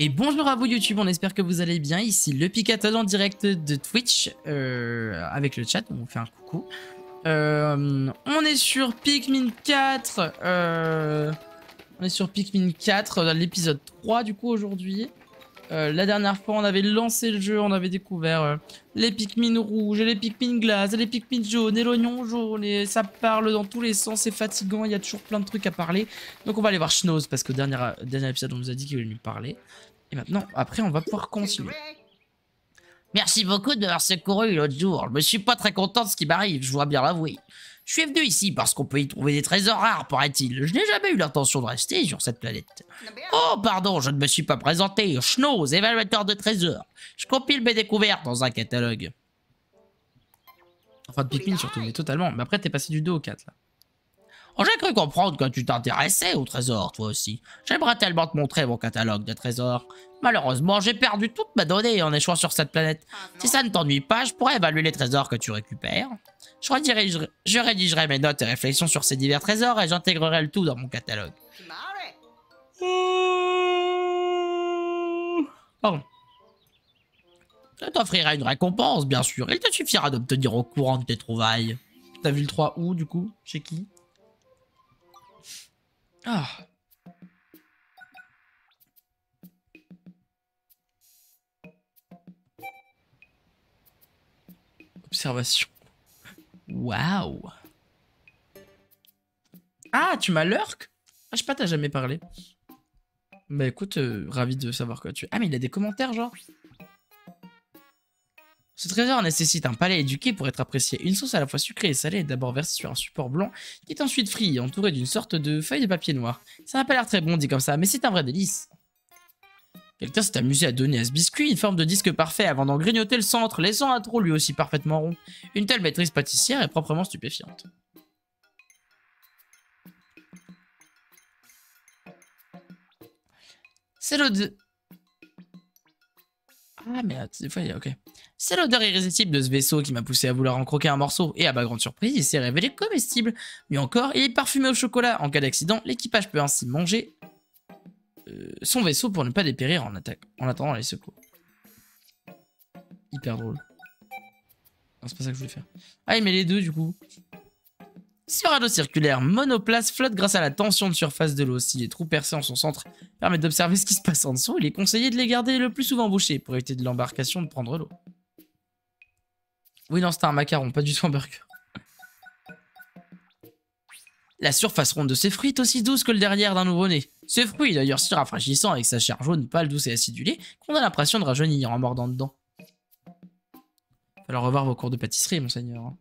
Et bonjour à vous YouTube, on espère que vous allez bien. Ici le Picatone en direct de Twitch avec le chat, on vous fait un coucou. On est sur Pikmin 4, on est sur Pikmin 4, l'épisode 3 du coup aujourd'hui. La dernière fois on avait lancé le jeu, on avait découvert les Pikmin rouges, les Pikmin glace, les Pikmin jaunes et l'oignon jaune, et ça parle dans tous les sens, c'est fatigant, il y a toujours plein de trucs à parler. Donc on va aller voir Schnoz parce que dernier épisode on nous a dit qu'il allait nous parler. Et maintenant, après on va pouvoir continuer. Merci beaucoup de m'avoir secouru l'autre jour, je me suis pas très content de ce qui m'arrive, je dois bien l'avouer. Je suis venu ici parce qu'on peut y trouver des trésors rares, paraît-il. Je n'ai jamais eu l'intention de rester sur cette planète. Oh, pardon, je ne me suis pas présenté. Schnoz, évaluateur de trésors. Je compile mes découvertes dans un catalogue. Enfin, de Pikmin surtout, mais totalement. Mais après, t'es passé du 2 au 4, là. Oh, j'ai cru comprendre que tu t'intéressais aux trésors, toi aussi. J'aimerais tellement te montrer mon catalogue de trésors. Malheureusement, j'ai perdu toute ma donnée en échouant sur cette planète. Si ça ne t'ennuie pas, je pourrais évaluer les trésors que tu récupères. Je rédigerai mes notes et réflexions sur ces divers trésors et j'intégrerai le tout dans mon catalogue. Pardon. Je t'offrirai une récompense, bien sûr. Il te suffira de me tenir au courant de tes trouvailles. T'as vu le 3 où, du coup? Chez qui? Ah. Observation. Waouh. Ah, tu m'as lurk? Ah, je sais pas, t'as jamais parlé. Bah écoute, ravi de savoir quoi tu es. Ah, mais il a des commentaires, genre. Ce trésor nécessite un palais éduqué pour être apprécié. Une sauce à la fois sucrée et salée est d'abord versée sur un support blanc qui est ensuite frit et entouré d'une sorte de feuille de papier noir. Ça n'a pas l'air très bon dit comme ça, mais c'est un vrai délice. Quelqu'un s'est amusé à donner à ce biscuit une forme de disque parfait avant d'en grignoter le centre, laissant un trou lui aussi parfaitement rond. Une telle maîtrise pâtissière est proprement stupéfiante. C'est l'odeur... Ah mais des fois, ok. C'est l'odeur irrésistible de ce vaisseau qui m'a poussé à vouloir en croquer un morceau, et à ma grande surprise, il s'est révélé comestible. Mieux encore, il est parfumé au chocolat. En cas d'accident, l'équipage peut ainsi manger son vaisseau pour ne pas dépérir en attendant les secours. Hyper drôle. Non, c'est pas ça que je voulais faire. Ah, il met les deux du coup. Si le radeau circulaire monoplace flotte grâce à la tension de surface de l'eau, si les trous percés en son centre permettent d'observer ce qui se passe en dessous, il est conseillé de les garder le plus souvent bouchés pour éviter de l'embarcation de prendre l'eau. Oui, non, c'était un macaron, pas du tout un burger. La surface ronde de ces fruits est aussi douce que le derrière d'un nouveau-né. Ce fruit est d'ailleurs si rafraîchissant avec sa chair jaune pâle, douce et acidulée qu'on a l'impression de rajeunir en mordant dedans. Falloir revoir vos cours de pâtisserie, monseigneur.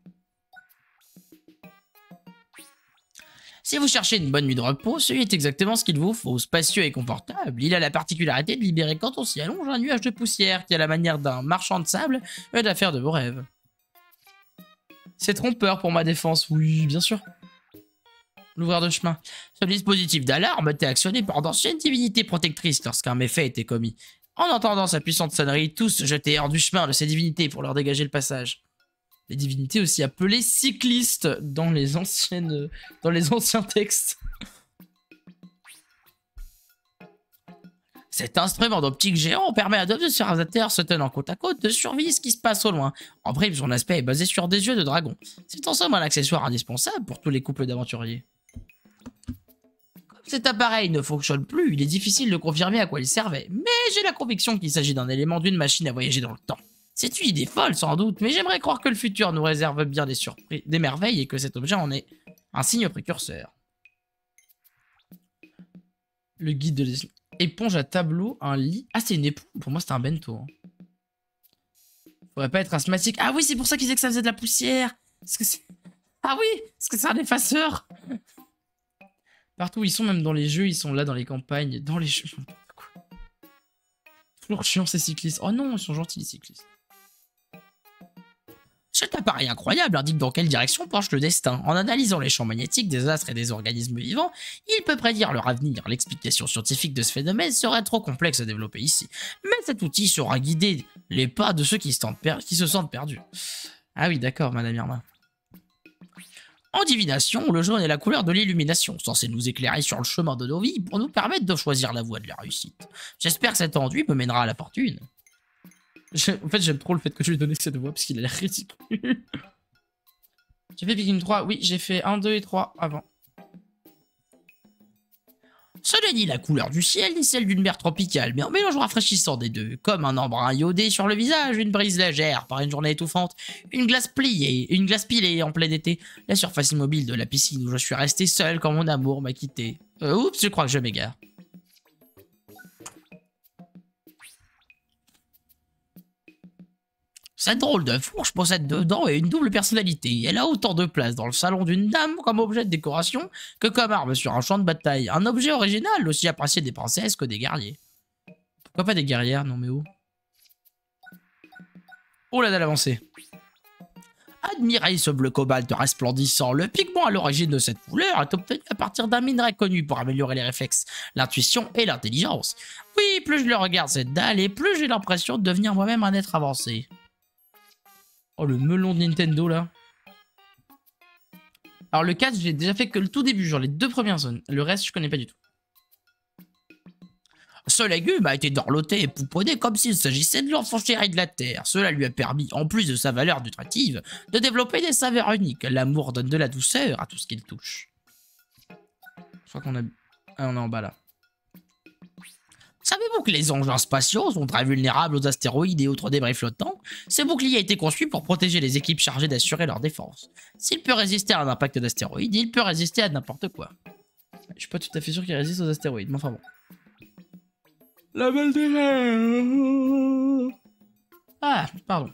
Si vous cherchez une bonne nuit de repos, celui est exactement ce qu'il vous faut, spacieux et confortable. Il a la particularité de libérer quand on s'y allonge un nuage de poussière qui, à la manière d'un marchand de sable, aide à faire de vos rêves. C'est trompeur pour ma défense, oui, bien sûr. L'ouvrir de chemin. Ce dispositif d'alarme était actionné par d'anciennes divinités protectrices lorsqu'un méfait était commis. En entendant sa puissante sonnerie, tous se jetaient hors du chemin de ces divinités pour leur dégager le passage. Les divinités aussi appelées cyclistes dans les anciens textes. Cet instrument d'optique géant permet à deux observateurs se tenant côte à côte de surveiller ce qui se passe au loin. En bref, son aspect est basé sur des yeux de dragon. C'est en somme un accessoire indispensable pour tous les couples d'aventuriers. Comme cet appareil ne fonctionne plus, il est difficile de confirmer à quoi il servait, mais j'ai la conviction qu'il s'agit d'un élément d'une machine à voyager dans le temps. C'est une idée folle sans doute, mais j'aimerais croire que le futur nous réserve bien des surprises, des merveilles et que cet objet en est un signe précurseur. Le guide de l'éponge à tableau, un lit. Ah, c'est une éponge. Pour moi, c'était un bento. Hein. Faudrait pas être asthmatique. Ah oui, c'est pour ça qu'ils disaient que ça faisait de la poussière. Ah oui, parce que c'est un effaceur. Partout où ils sont, même dans les jeux, ils sont là dans les campagnes, dans les jeux. Toujours chiant ces cyclistes. Oh non, ils sont gentils les cyclistes. Cet appareil incroyable indique dans quelle direction penche le destin. En analysant les champs magnétiques des astres et des organismes vivants, il peut prédire leur avenir. L'explication scientifique de ce phénomène serait trop complexe à développer ici. Mais cet outil saura guider les pas de ceux qui se sentent perdus. Ah oui, d'accord, Madame Irma. En divination, le jaune est la couleur de l'illumination, censé nous éclairer sur le chemin de nos vies pour nous permettre de choisir la voie de la réussite. J'espère que cet enduit me mènera à la fortune. En fait, j'aime trop le fait que je lui ai donné cette voix parce qu'il a l'air ridicule. J'ai fait Pikmin 3, oui, j'ai fait 1, 2 et 3 avant. Ce n'est ni la couleur du ciel, ni celle d'une mer tropicale, mais un mélange rafraîchissant des deux, comme un embrun iodé sur le visage, une brise légère par une journée étouffante, une glace pilée en plein été, la surface immobile de la piscine où je suis resté seul quand mon amour m'a quitté. Oups, je crois que je m'égare. Cette drôle de fourche possède deux dents et une double personnalité. Elle a autant de place dans le salon d'une dame comme objet de décoration que comme arme sur un champ de bataille. Un objet original aussi apprécié des princesses que des guerriers. Pourquoi pas des guerrières? Non mais où? Oh la dalle avancée. Admirez ce bleu cobalt resplendissant. Le pigment à l'origine de cette couleur est obtenu à partir d'un minerai connu pour améliorer les réflexes, l'intuition et l'intelligence. Oui, plus je le regarde cette dalle et plus j'ai l'impression de devenir moi-même un être avancé. Oh, le melon de Nintendo, là. Alors, le 4, j'ai déjà fait que le tout début, genre les 2 premières zones. Le reste, je connais pas du tout. Ce légume a été dorloté et pouponné comme s'il s'agissait de l'enfant chéri de la terre. Cela lui a permis, en plus de sa valeur nutritive, de développer des saveurs uniques. L'amour donne de la douceur à tout ce qu'il touche. Je crois qu'on a... Ah, on est en bas, là. Savez-vous que les engins spatiaux sont très vulnérables aux astéroïdes et autres débris flottants? Ce bouclier a été conçu pour protéger les équipes chargées d'assurer leur défense. S'il peut résister à un impact d'astéroïde, il peut résister à n'importe quoi. Je suis pas tout à fait sûr qu'il résiste aux astéroïdes, mais enfin bon. La balle de mer. Ah, pardon.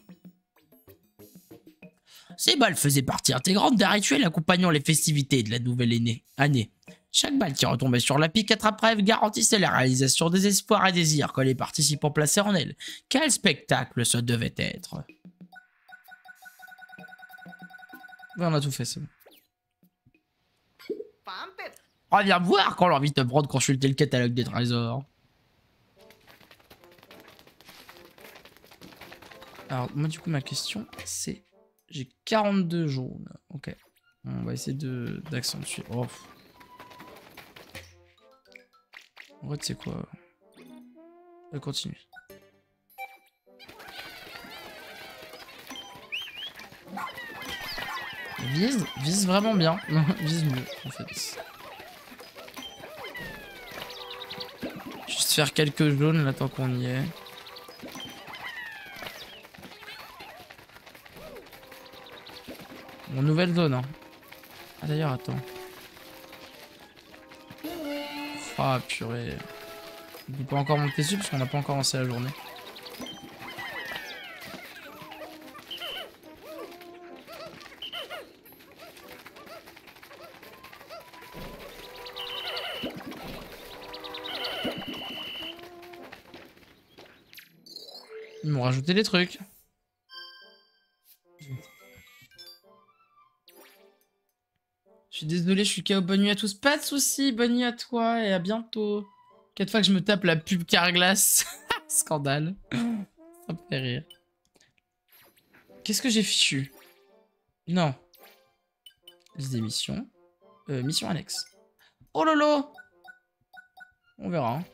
Ces balles faisaient partie intégrante d'un rituel accompagnant les festivités de la nouvelle année. Chaque balle qui retombait sur la pique attrape-rêve garantissait la réalisation des espoirs et désirs que les participants plaçaient en elle. Quel spectacle ce devait être! Ouais, on a tout fait, c'est bon. On vient me voir quand l'envie de te prendre consulter le catalogue des trésors. Alors, moi, du coup, ma question, c'est... J'ai 42 jaunes. Ok. On va essayer d'accentuer. Oh. En vrai, tu sais quoi? On va continuer. Vise vraiment bien. Non, vise mieux, en fait. Juste faire quelques jaunes là tant qu'on y est. Bon, nouvelle zone, hein. Ah, d'ailleurs, attends. Ah, purée. On peut pas encore monter dessus parce qu'on n'a pas encore lancé la journée. Ils m'ont rajouté des trucs. Je suis désolé, je suis KO. Bonne nuit à tous. Pas de soucis, bonne nuit à toi et à bientôt. 4 fois que je me tape la pub Carglass. Scandale. Ça me fait rire. Qu'est-ce que j'ai fichu? Non. Liste des missions. Mission annexe. Oh lolo. On verra. Hein.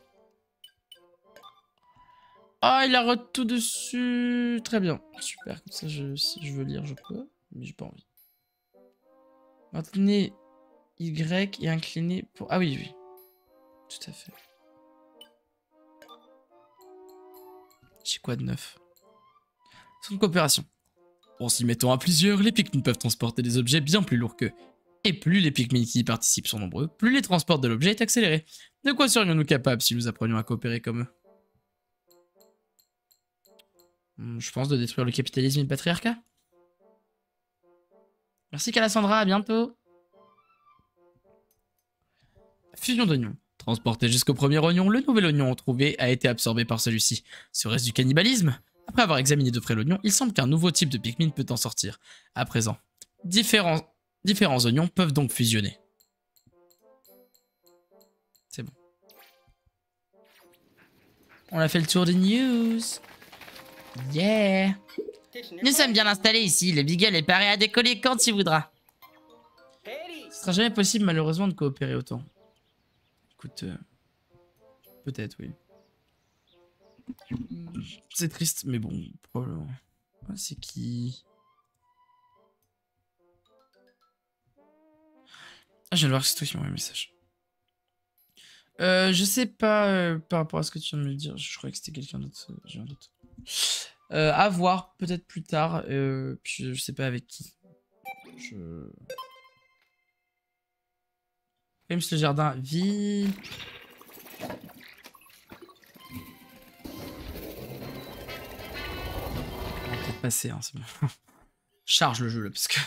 Ah, il a tout dessus. Très bien. Super. Comme ça, si je veux lire, je peux. Mais j'ai pas envie. Maintenez Y et incliner pour... Ah oui, oui. Tout à fait. J'ai quoi de neuf? Son coopération. En s'y mettant à plusieurs, les Pikmin peuvent transporter des objets bien plus lourds qu'eux. Et plus les Pikmin qui y participent sont nombreux, plus les transports de l'objet est accéléré. De quoi serions-nous capables si nous apprenions à coopérer comme eux? Je pense de détruire le capitalisme et le patriarcat. Merci Cassandra, à bientôt. Fusion d'oignons. Transporté jusqu'au premier oignon, le nouvel oignon trouvé a été absorbé par celui-ci. Serait-ce du cannibalisme? Après avoir examiné de près l'oignon, il semble qu'un nouveau type de Pikmin peut en sortir. À présent, différents oignons peuvent donc fusionner. C'est bon. On a fait le tour des news. Yeah. Nous sommes bien installés ici, le Beagle est paré à décoller quand il voudra. Ce sera jamais possible malheureusement de coopérer autant. Écoute, peut-être oui. C'est triste, mais bon, probablement. Ouais, c'est qui? Ah, je viens de voir que c'est toi qui m'as envoyé un message. Je sais pas par rapport à ce que tu viens de me dire. Je croyais que c'était quelqu'un d'autre. J'ai un doute. À voir, peut-être plus tard. Puis je sais pas avec qui. Même le jardin vide. On va peut-être passer, hein, c'est bon. Charge le jeu là, parce que.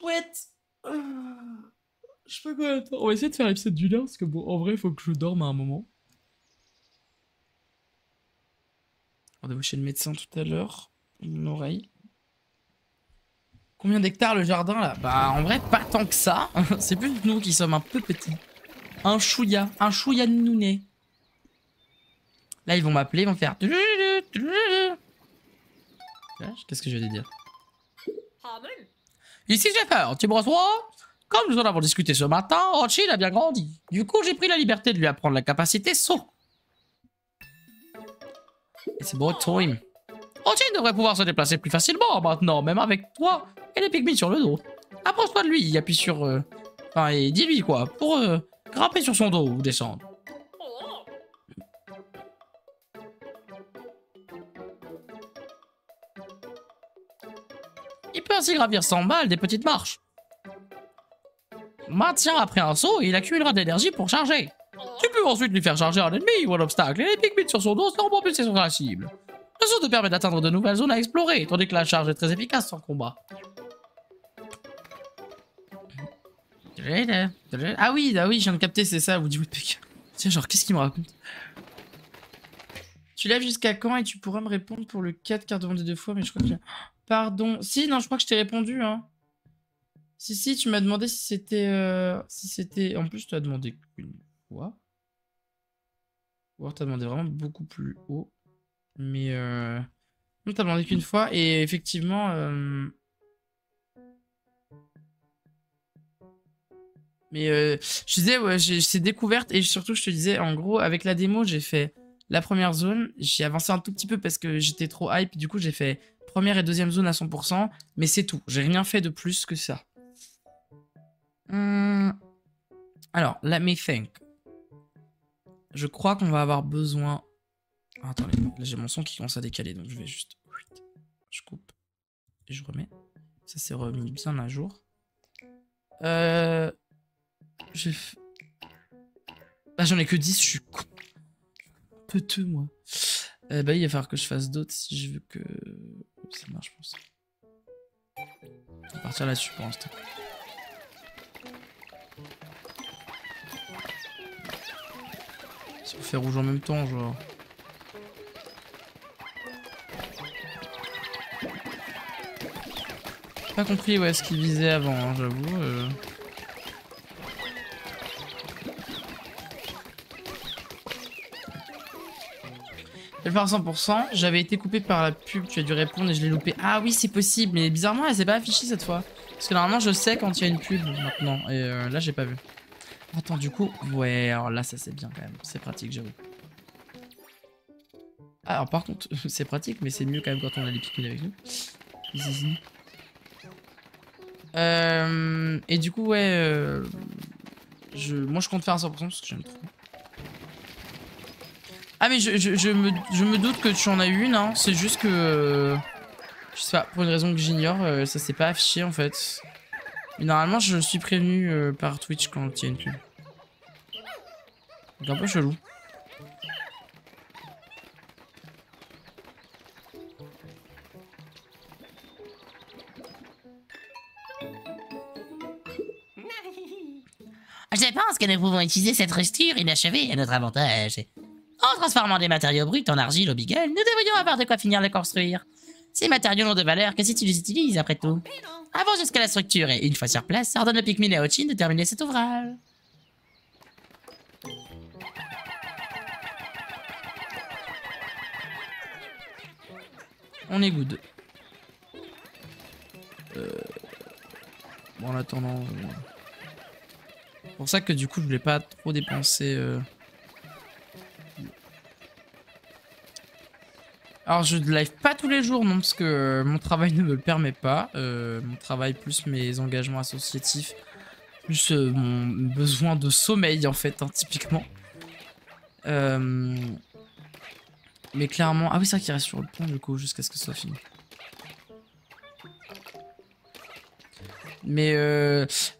Ouais. Je sais pas quoi attendre. On va essayer de faire l'épisode d'une heure, parce que bon, en vrai, il faut que je dorme à un moment. Rendez-vous chez le médecin tout à l'heure. Mon oreille. Combien d'hectares le jardin là? Bah en vrai pas tant que ça. C'est plus nous qui sommes un peu petits. Un chouïa de nounet. Là ils vont m'appeler, ils vont faire. Qu'est-ce que je vais dire? Ici Jeffer, tu me reçois? Comme nous en avons discuté ce matin, Rothschild a bien grandi. Du coup j'ai pris la liberté de lui apprendre la capacité saut. Et c'est beau time. Rothschild devrait pouvoir se déplacer plus facilement maintenant, même avec toi et les pygmies sur le dos. Approche-toi de lui, appuie sur... Enfin, et dis-lui quoi, pour grimper sur son dos ou descendre. Il peut ainsi gravir sans mal des petites marches. Maintien après un saut et il accumulera de l'énergie pour charger. Tu peux ensuite lui faire charger un ennemi ou un obstacle et les pygmies sur son dos seront propulsés sur la cible. Le saut te permet d'atteindre de nouvelles zones à explorer, tandis que la charge est très efficace en combat. Ah oui, je viens de capter, c'est ça, Woody Woodpecker. Tiens, genre, qu'est-ce qu'il me raconte? Tu lèves jusqu'à quand et tu pourras me répondre pour le 4 car demandé 2 fois, mais je crois que... Pardon. Si, non, je crois que je t'ai répondu, hein. Si, tu m'as demandé si c'était... Si c'était... En plus, tu as demandé qu'une fois. Ou alors t'as demandé vraiment beaucoup plus haut. Mais non, t'as demandé qu'une fois, et effectivement... Mais je disais, ouais, c'est découverte, et surtout, je te disais, en gros, avec la démo, j'ai fait la première zone, j'ai avancé un tout petit peu parce que j'étais trop hype, du coup, j'ai fait première et deuxième zone à 100%, mais c'est tout. J'ai rien fait de plus que ça. Alors, let me think. Je crois qu'on va avoir besoin... Ah, attendez, là, j'ai mon son qui commence à décaler, donc je vais juste... Je coupe. Et je remets. Ça s'est remis bien à jour. Bah, j'en ai que 10, je suis con. Peteux, moi. Bah, il va falloir que je fasse d'autres si je veux que ça marche, je pense. On va partir là-dessus pour l'instant. Ça fait rouge en même temps, genre. J'ai pas compris ouais, ce qu'il visait avant, hein, j'avoue. Je vais le faire à 100%. J'avais été coupé par la pub, tu as dû répondre et je l'ai loupé. Ah oui, c'est possible, mais bizarrement, elle s'est pas affichée cette fois. Parce que normalement, je sais quand il y a une pub maintenant. Et là, j'ai pas vu. Attends, du coup, ouais, alors là, ça c'est bien quand même. C'est pratique, j'avoue. Ah, alors par contre, c'est pratique, mais c'est mieux quand même quand on a les pygmies avec nous. Ici. Et du coup, ouais, moi je compte faire à 100% parce que j'aime trop. Ah mais je me doute que tu en as une, hein. C'est juste que... je sais pas, pour une raison que j'ignore, ça s'est pas affiché en fait. Mais normalement je suis prévenu par Twitch quand il y a une pub. C'est un peu chelou. Je pense que nous pouvons utiliser cette rupture inachevée à notre avantage. En transformant des matériaux bruts en argile au beagle, nous devrions avoir de quoi finir de construire. Ces matériaux n'ont de valeur que si tu les utilises après tout. Avance jusqu'à la structure et, une fois sur place, ordonne le Pikmin et à Ochin de terminer cet ouvrage. On est good. Bon, en attendant... C'est pour ça que du coup, je voulais pas trop dépenser... Alors, je ne live pas tous les jours, non, parce que mon travail ne me le permet pas. Mon travail plus mes engagements associatifs, plus mon besoin de sommeil, en fait, hein, typiquement. Mais clairement... Ah oui, c'est vrai qu'il reste sur le pont, du coup, jusqu'à ce que ce soit fini. Mais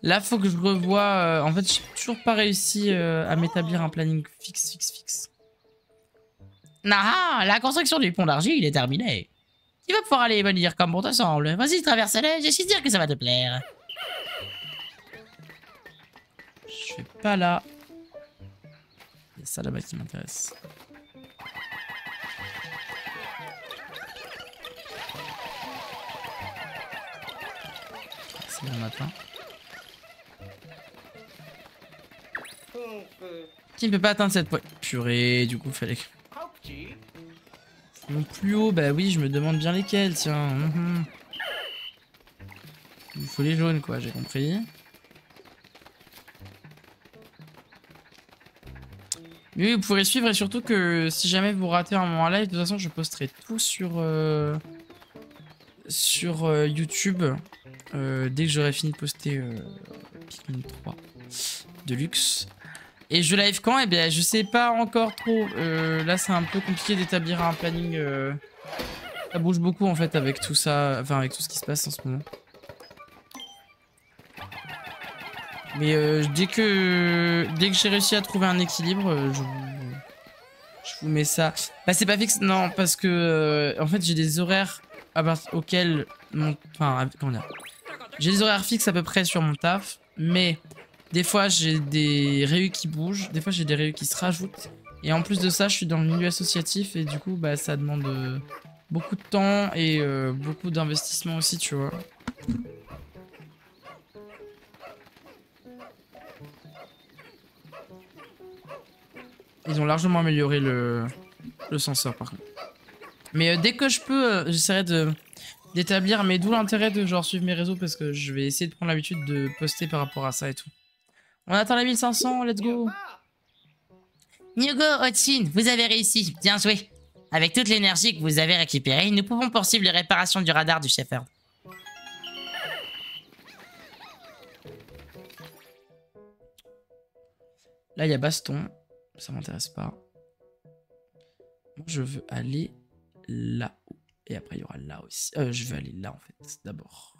là, faut que je revoie... en fait, j'ai toujours pas réussi à m'établir un planning fixe. Ah, la construction du pont d'argile est terminée. Tu vas pouvoir aller venir comme bon te semble. Vas-y, traverse-le, je suis sûr que ça va te plaire. Je vais pas là. Il y a ça là-bas qui m'intéresse. C'est bon matin. Qui ne peut pas atteindre cette pointe? Purée, du coup, fallait que... Non, plus haut, bah oui, je me demande bien lesquels, tiens. Il faut les jaunes, quoi, j'ai compris. Mais oui, vous pourrez suivre et surtout que si jamais vous ratez un moment live, de toute façon, je posterai tout sur YouTube dès que j'aurai fini de poster Pikmin 3 Deluxe. Et je live quand? Eh bien, je sais pas encore trop. Là, c'est un peu compliqué d'établir un planning. Ça bouge beaucoup en fait avec tout ça, enfin avec tout ce qui se passe en ce moment. Mais dès que j'ai réussi à trouver un équilibre, je vous mets ça. Bah c'est pas fixe, non, parce que en fait j'ai des horaires auxquels enfin comment dire, j'ai des horaires fixes à peu près sur mon taf, mais des fois j'ai des réus qui bougent, des fois j'ai des réus qui se rajoutent, et en plus de ça je suis dans le milieu associatif et du coup bah ça demande beaucoup de temps et beaucoup d'investissement aussi, tu vois. Ils ont largement amélioré le senseur par contre. Mais dès que je peux, j'essaierai d'établir, mais d'où l'intérêt de genre suivre mes réseaux parce que je vais essayer de prendre l'habitude de poster par rapport à ça et tout. On atteint les 1500, let's go. Hugo, Otsin, vous avez réussi, bien joué. Avec toute l'énergie que vous avez récupérée, nous pouvons poursuivre les réparations du radar du Shepherd. Là, il y a baston. Ça m'intéresse pas. Moi, je veux aller là-haut. Et après, il y aura là aussi. Je veux aller là, en fait, d'abord.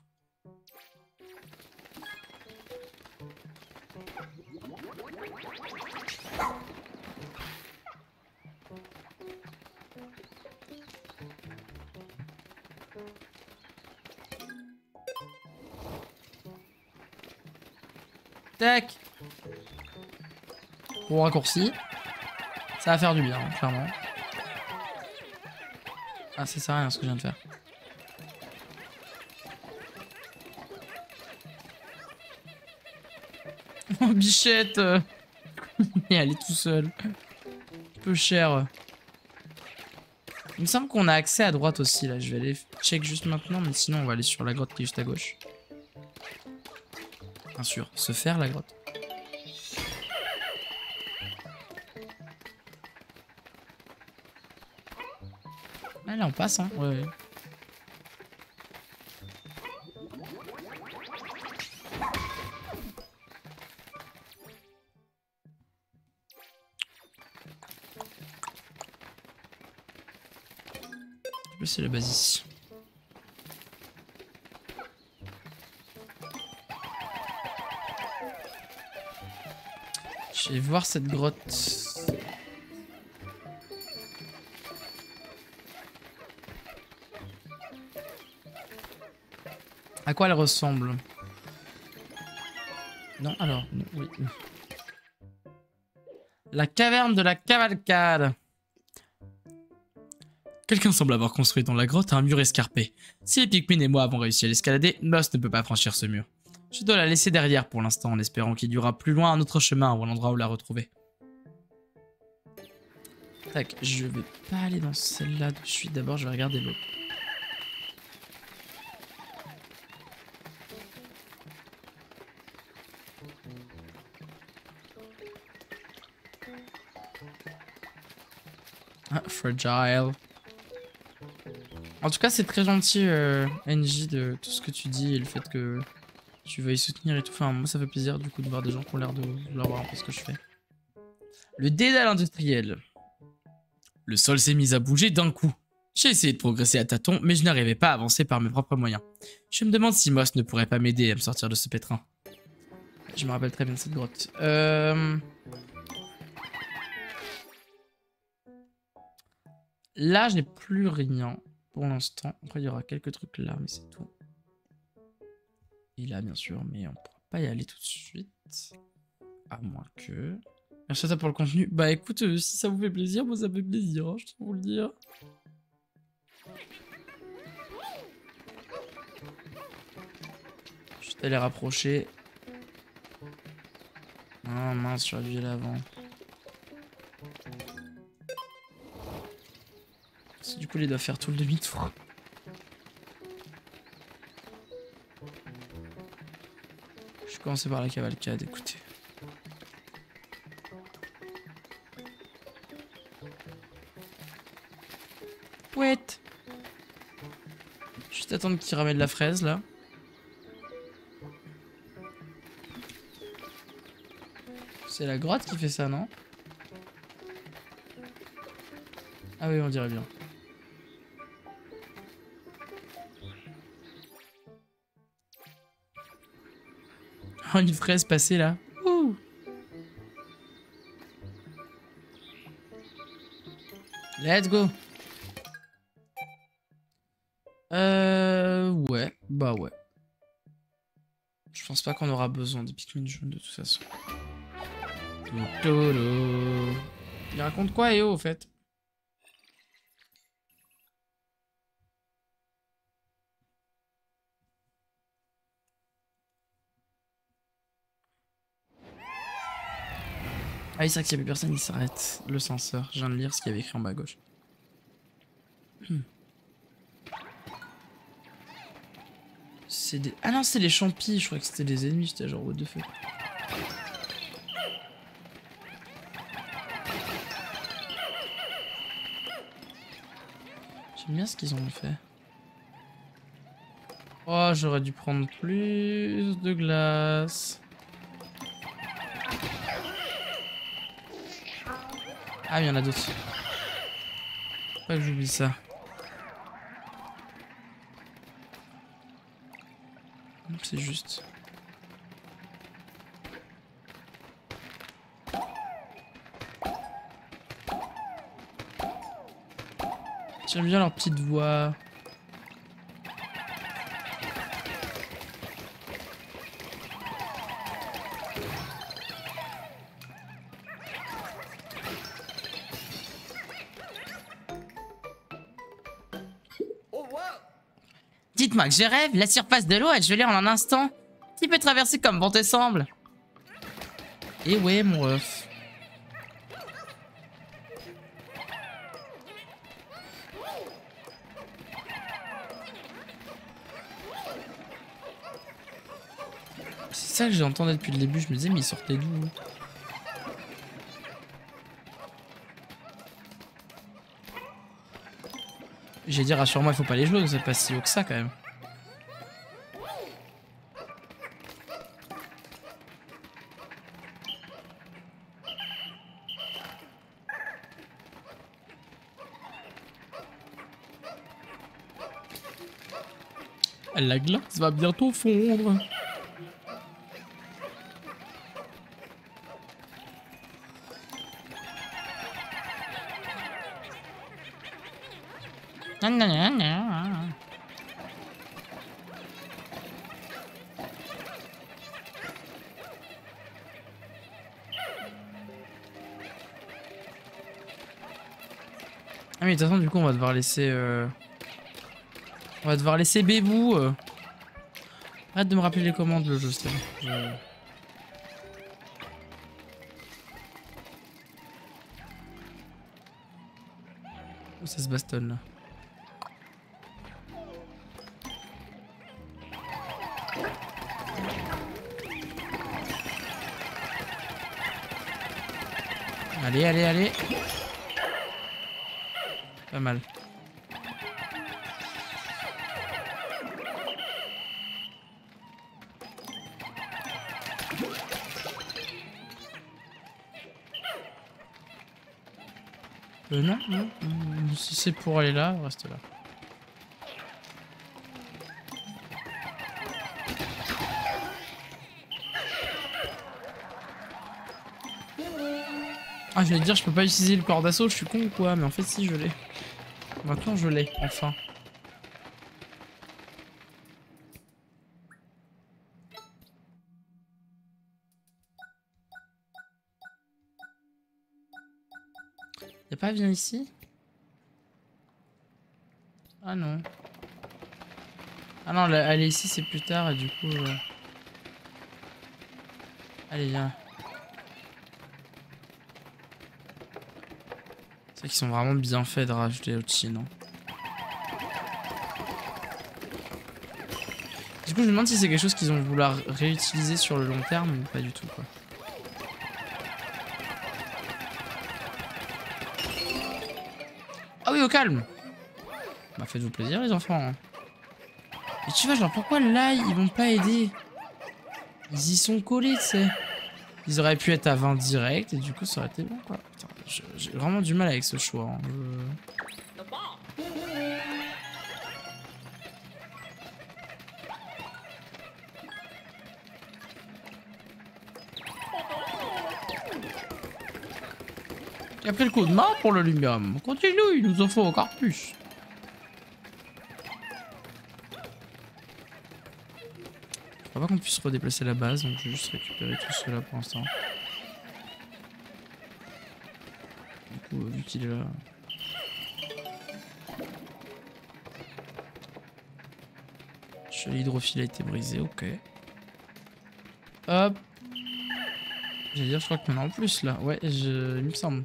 Tac. Pour raccourci. Ça va faire du bien, hein, clairement. Ah, ça sert à rien ce que je viens de faire. Oh, bichette. Et elle est tout seule. Peu cher. Il me semble qu'on a accès à droite aussi, là. Je vais aller check juste maintenant, mais sinon on va aller sur la grotte qui est juste à gauche. Bien sûr, se faire la grotte. Ah, là on passe, hein. Ouais. C'est la base ici. Je vais voir cette grotte. À quoi elle ressemble? Non, alors, non, oui. La caverne de la cavalcade. Quelqu'un semble avoir construit dans la grotte un mur escarpé. Si les Pikmin et moi avons réussi à l'escalader, Moss ne peut pas franchir ce mur. Je dois la laisser derrière pour l'instant en espérant qu'il y aura plus loin un autre chemin ou un endroit où la retrouver. Tac, je vais pas aller dans celle-là de suite. D'abord, je vais regarder l'autre. Ah, fragile. En tout cas, c'est très gentil, NJ, de tout ce que tu dis et le fait que tu veuilles soutenir et tout. Enfin, moi, ça fait plaisir du coup de voir des gens qui ont l'air de vouloir voir un peu ce que je fais. Le dédale industriel. Le sol s'est mis à bouger d'un coup. J'ai essayé de progresser à tâtons, mais je n'arrivais pas à avancer par mes propres moyens. Je me demande si Moss ne pourrait pas m'aider à me sortir de ce pétrin. Je me rappelle très bien de cette grotte. Là, je n'ai plus rien pour l'instant. Après, il y aura quelques trucs là, mais c'est tout. Et là, bien sûr, mais on pourra pas y aller tout de suite. À moins que... Merci à toi pour le contenu. Bah écoute, si ça vous fait plaisir, moi ça me fait plaisir, hein, je tiens à vous le dire. Je t'allais rapprocher. Ah mince, j'aurais dû y aller avant. Parce que du coup, il doit faire tout le demi-tour. Je vais commencer par la cavalcade, écoutez. Ouais. Juste attendre qu'il ramène la fraise là. C'est la grotte qui fait ça, non? Ah oui, on dirait bien. Oh, une fraise passée là. Ouh. Let's go. Ouais, bah ouais. Je pense pas qu'on aura besoin des Pikmin jaunes de toute façon. Il raconte quoi, EO, au fait? Ah oui, c'est vrai qu'il n'y a plus personne, il s'arrête. Le censeur. Je viens de lire ce qu'il y avait écrit en bas à gauche. C'est des... Ah non, c'est les champis. Je croyais que c'était des ennemis. J'étais genre, what the fuck. J'aime bien ce qu'ils ont fait. Oh, j'aurais dû prendre plus de glace. Ah, il y en a d'autres. Pas que j'oublie ça. C'est juste. J'aime bien leur petite voix. Dites-moi que je rêve, la surface de l'eau a gelé en un instant. Qui peut traverser comme bon te semble? Et ouais, mon ref. C'est ça que j'ai entendu depuis le début. Je me disais, mais il sortait d'où? J'ai dit, rassure-moi, il faut pas les jouer, c'est pas si haut que ça quand même. La glace va bientôt fondre. Ah mais de toute façon du coup on va devoir laisser on va devoir laisser Bébou. Arrête de me rappeler les commandes le jeu, c'est bon. Où ça se bastonne là? Allez, allez, allez. Pas mal. Non, non. Si c'est pour aller là, reste là. Ah, je vais dire, je peux pas utiliser le corps d'assaut, je suis con ou quoi? Mais en fait, si, je l'ai. Maintenant, je l'ai, enfin. Y'a pas bien ici? Ah non. Ah non, aller ici, c'est plus tard, et du coup... Allez, viens. C'est vrai qu'ils sont vraiment bien faits de rajouter au-dessus, non? Du coup, je me demande si c'est quelque chose qu'ils vont vouloir réutiliser sur le long terme ou pas du tout, quoi. Ah oui, au calme! Bah, faites-vous plaisir, les enfants. Et tu vois, genre, pourquoi là, ils vont pas aider? Ils y sont collés, tu sais. Ils auraient pu être à 20 direct, et du coup, ça aurait été bon, quoi. Putain, j'ai vraiment du mal avec ce choix. Hein. Il a pris le coup de main pour le lumium. Continue, il nous en faut encore plus. Je crois pas qu'on puisse redéplacer la base, donc je vais juste récupérer tout cela pour l'instant. Du coup, vu qu'il est là... L'hydrophile a été brisé, ok. Hop. J'allais dire, je crois qu'il y en a en plus là. Ouais, il me semble.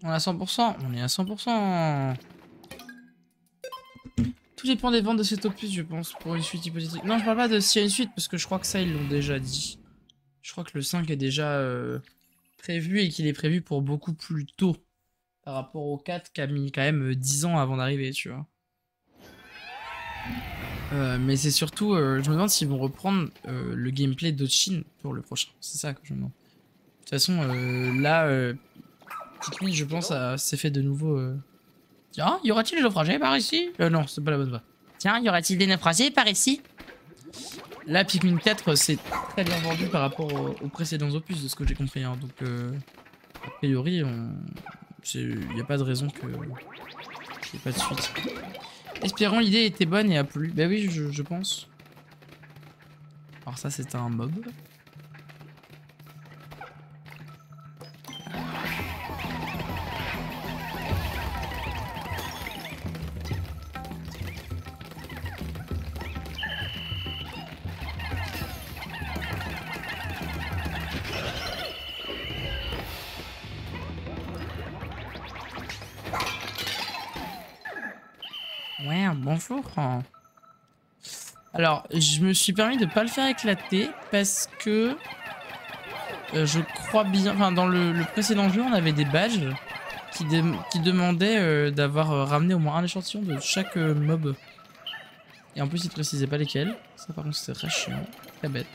On est à 100%. On est à 100%. Tout dépend des ventes de cet opus, je pense, pour une suite hypothétique. Non, je parle pas de s'il y a une suite, parce que je crois que ça, ils l'ont déjà dit. Je crois que le 5 est déjà prévu et qu'il est prévu pour beaucoup plus tôt. Par rapport au 4 qui a mis quand même 10 ans avant d'arriver, tu vois. Mais c'est surtout, je me demande s'ils vont reprendre le gameplay d'Ochin pour le prochain. C'est ça que je me demande. De toute façon, là, Pikmin, je pense, s'est fait de nouveau... Tiens, y aura-t-il des naufragés par ici? Non, c'est pas la bonne voie. Tiens, y aura-t-il des naufragés par ici? Là, Pikmin 4, c'est très bien vendu par rapport aux précédents opus, de ce que j'ai compris. Hein. Donc, a priori, il n'y a pas de raison qu'il n'y ait pas de suite. Espérons, l'idée était bonne et a plu. Bah oui, je pense. Alors ça, c'est un mob. Ouais, bonjour. Alors, je me suis permis de pas le faire éclater parce que je crois bien... Enfin, dans le précédent jeu, on avait des badges qui demandaient d'avoir ramené au moins un échantillon de chaque mob. Et en plus, ils ne précisaient pas lesquels. Ça, par contre, c'était très chiant. Très bête.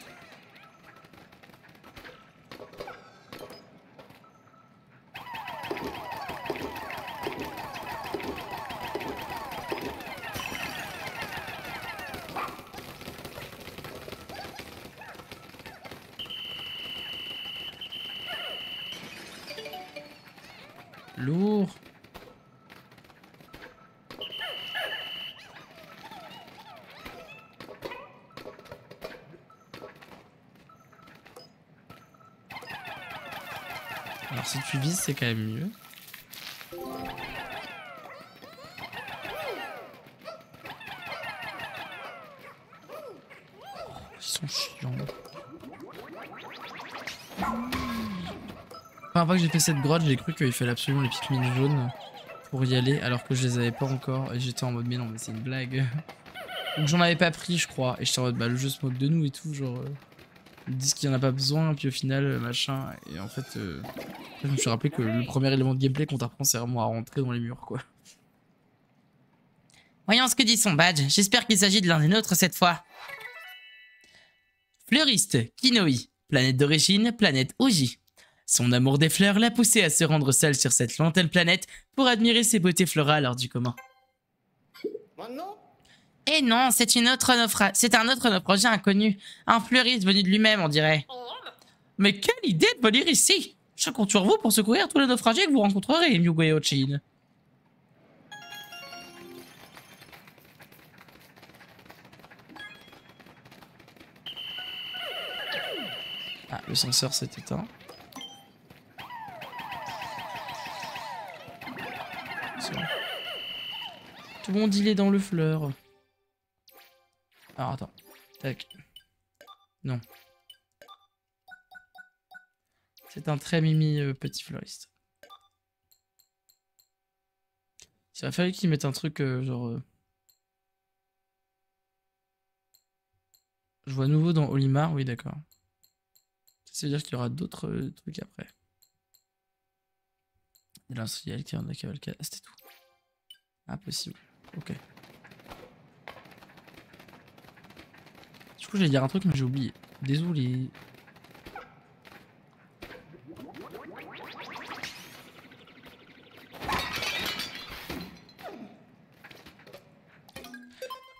Lourd. Alors si tu vises, c'est quand même mieux. Ils sont chiants. première fois que j'ai fait cette grotte, j'ai cru qu'il fallait absolument les Pikmin jaunes pour y aller, alors que je les avais pas encore. Et j'étais en mode, mais non, mais c'est une blague. Donc j'en avais pas pris, je crois. Et j'étais en mode, bah le jeu se moque de nous et tout, genre. Ils disent qu'il y en a pas besoin, puis au final, machin. Et en fait, je me suis rappelé que le premier élément de gameplay qu'on t'apprend, c'est vraiment à rentrer dans les murs, quoi. Voyons ce que dit son badge. J'espère qu'il s'agit de l'un des nôtres cette fois. Fleuriste, Kinoi. Planète d'origine, planète Oji. Son amour des fleurs l'a poussé à se rendre seul sur cette lointaine planète pour admirer ses beautés florales hors du commun. Et non, c'est un autre naufragé inconnu. Un fleuriste venu de lui-même, on dirait. Mais quelle idée de venir ici! Je compte sur vous pour secourir tous les naufragés que vous rencontrerez, Myugo et Ochin. Ah, le senseur s'est éteint. Tout le monde il est dans le fleur. Alors attends. Tac. Non. C'est un très mimi petit fleuriste. Il aurait fallu qu'il mette un truc genre... Je vois nouveau dans Olimar, oui d'accord. Ça veut dire qu'il y aura d'autres trucs après. De l'industriel qui vient de la cavalcade. Ah, c'était tout. Impossible. Ok. Du coup, j'allais dire un truc, mais j'ai oublié. Désolé.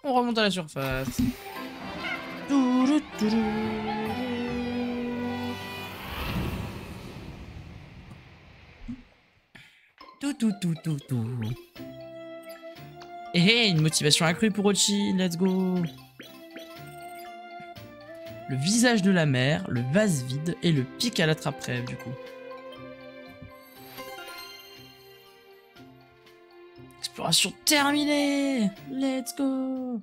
On remonte à la surface. Tout. Et une motivation accrue pour Ochi, let's go. Le visage de la mer, le vase vide et le pic à la trappe-rêve du coup. Exploration terminée. Let's go.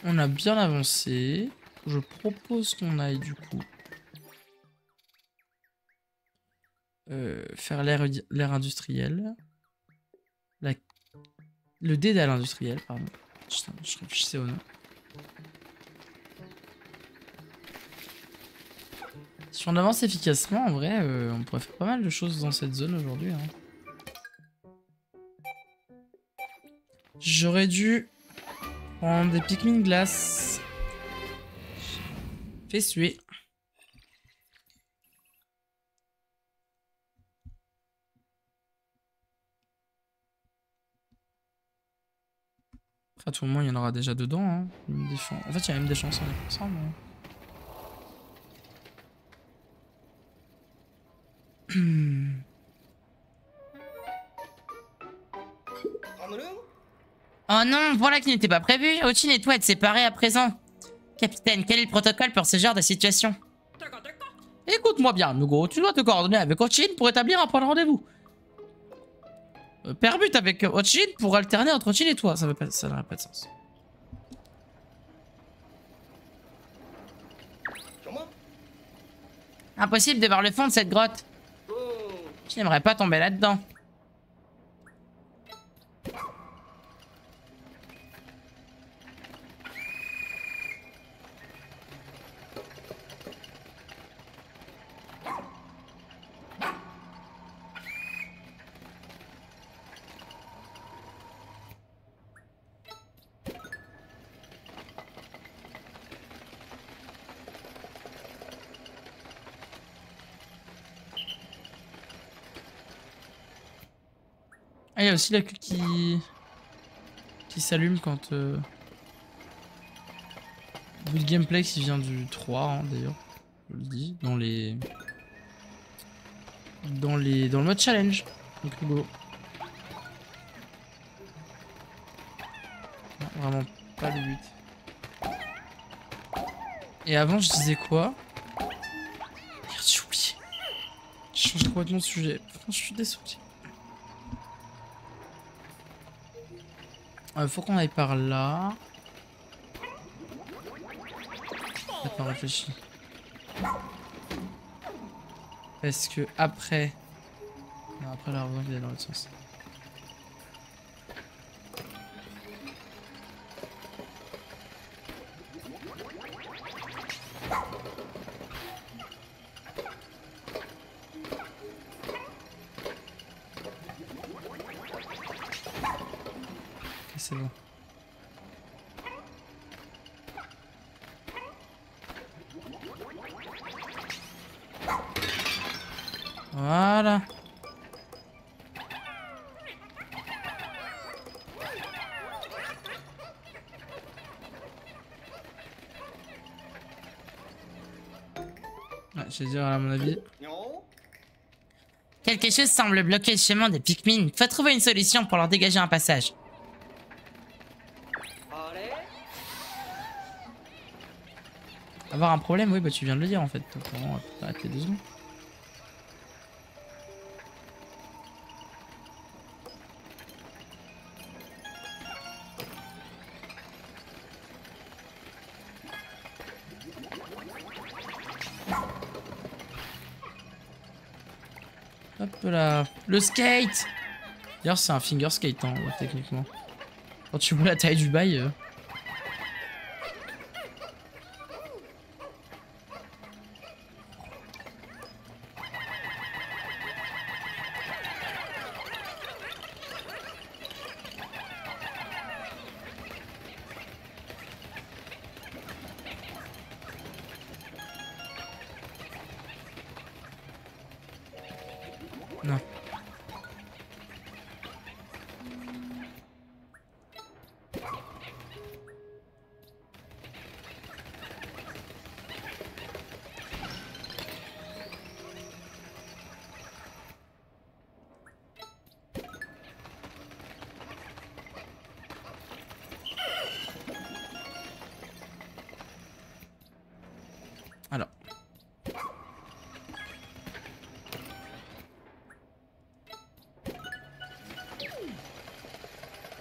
On a bien avancé. Je propose qu'on aille du coup faire l'air industriel. Le dédale industriel, pardon. Je réfléchissais au nom. Si on avance efficacement, en vrai, on pourrait faire pas mal de choses dans cette zone aujourd'hui. Hein. J'aurais dû prendre des Pikmin glace. Fais suer. À tout moment, il y en aura déjà dedans. Hein. En fait, il y a même des chances en ça, mais... Oh non, voilà qui n'était pas prévu. Ochin et toi êtes séparés à présent. Capitaine, quel est le protocole pour ce genre de situation? Écoute-moi bien, Nugo. Tu dois te coordonner avec Ochin pour établir un point de rendez-vous. Permute avec Ochin pour alterner entre Ochin et toi. Ça n'aurait pas de sens. Impossible de voir le fond de cette grotte. Je n'aimerais pas tomber là-dedans. il y a aussi la queue qui s'allume quand... bout de gameplay qui vient du 3, hein, d'ailleurs. Je le dis. Dans le mode challenge. Donc rigolo. Non, vraiment pas le but. Et avant, je disais quoi? Merde, j'ai oublié. J'ai changé complètement de sujet. Je suis désolé. Faut qu'on aille par là. J'ai pas réfléchi. Parce que après... Non, après la revanche, il est dans l'autre sens. C'est bon. Voilà. Ouais, je vais dire à mon avis. Quelque chose semble bloquer le chemin des Pikmin. Faut trouver une solution pour leur dégager un passage. Avoir un problème, oui, bah tu viens de le dire en fait. Donc, on va arrêter 2 secondes. Hop là. Le skate! D'ailleurs, c'est un finger skate, hein, ouais, techniquement. Quand tu vois la taille du bail. Non. Alors.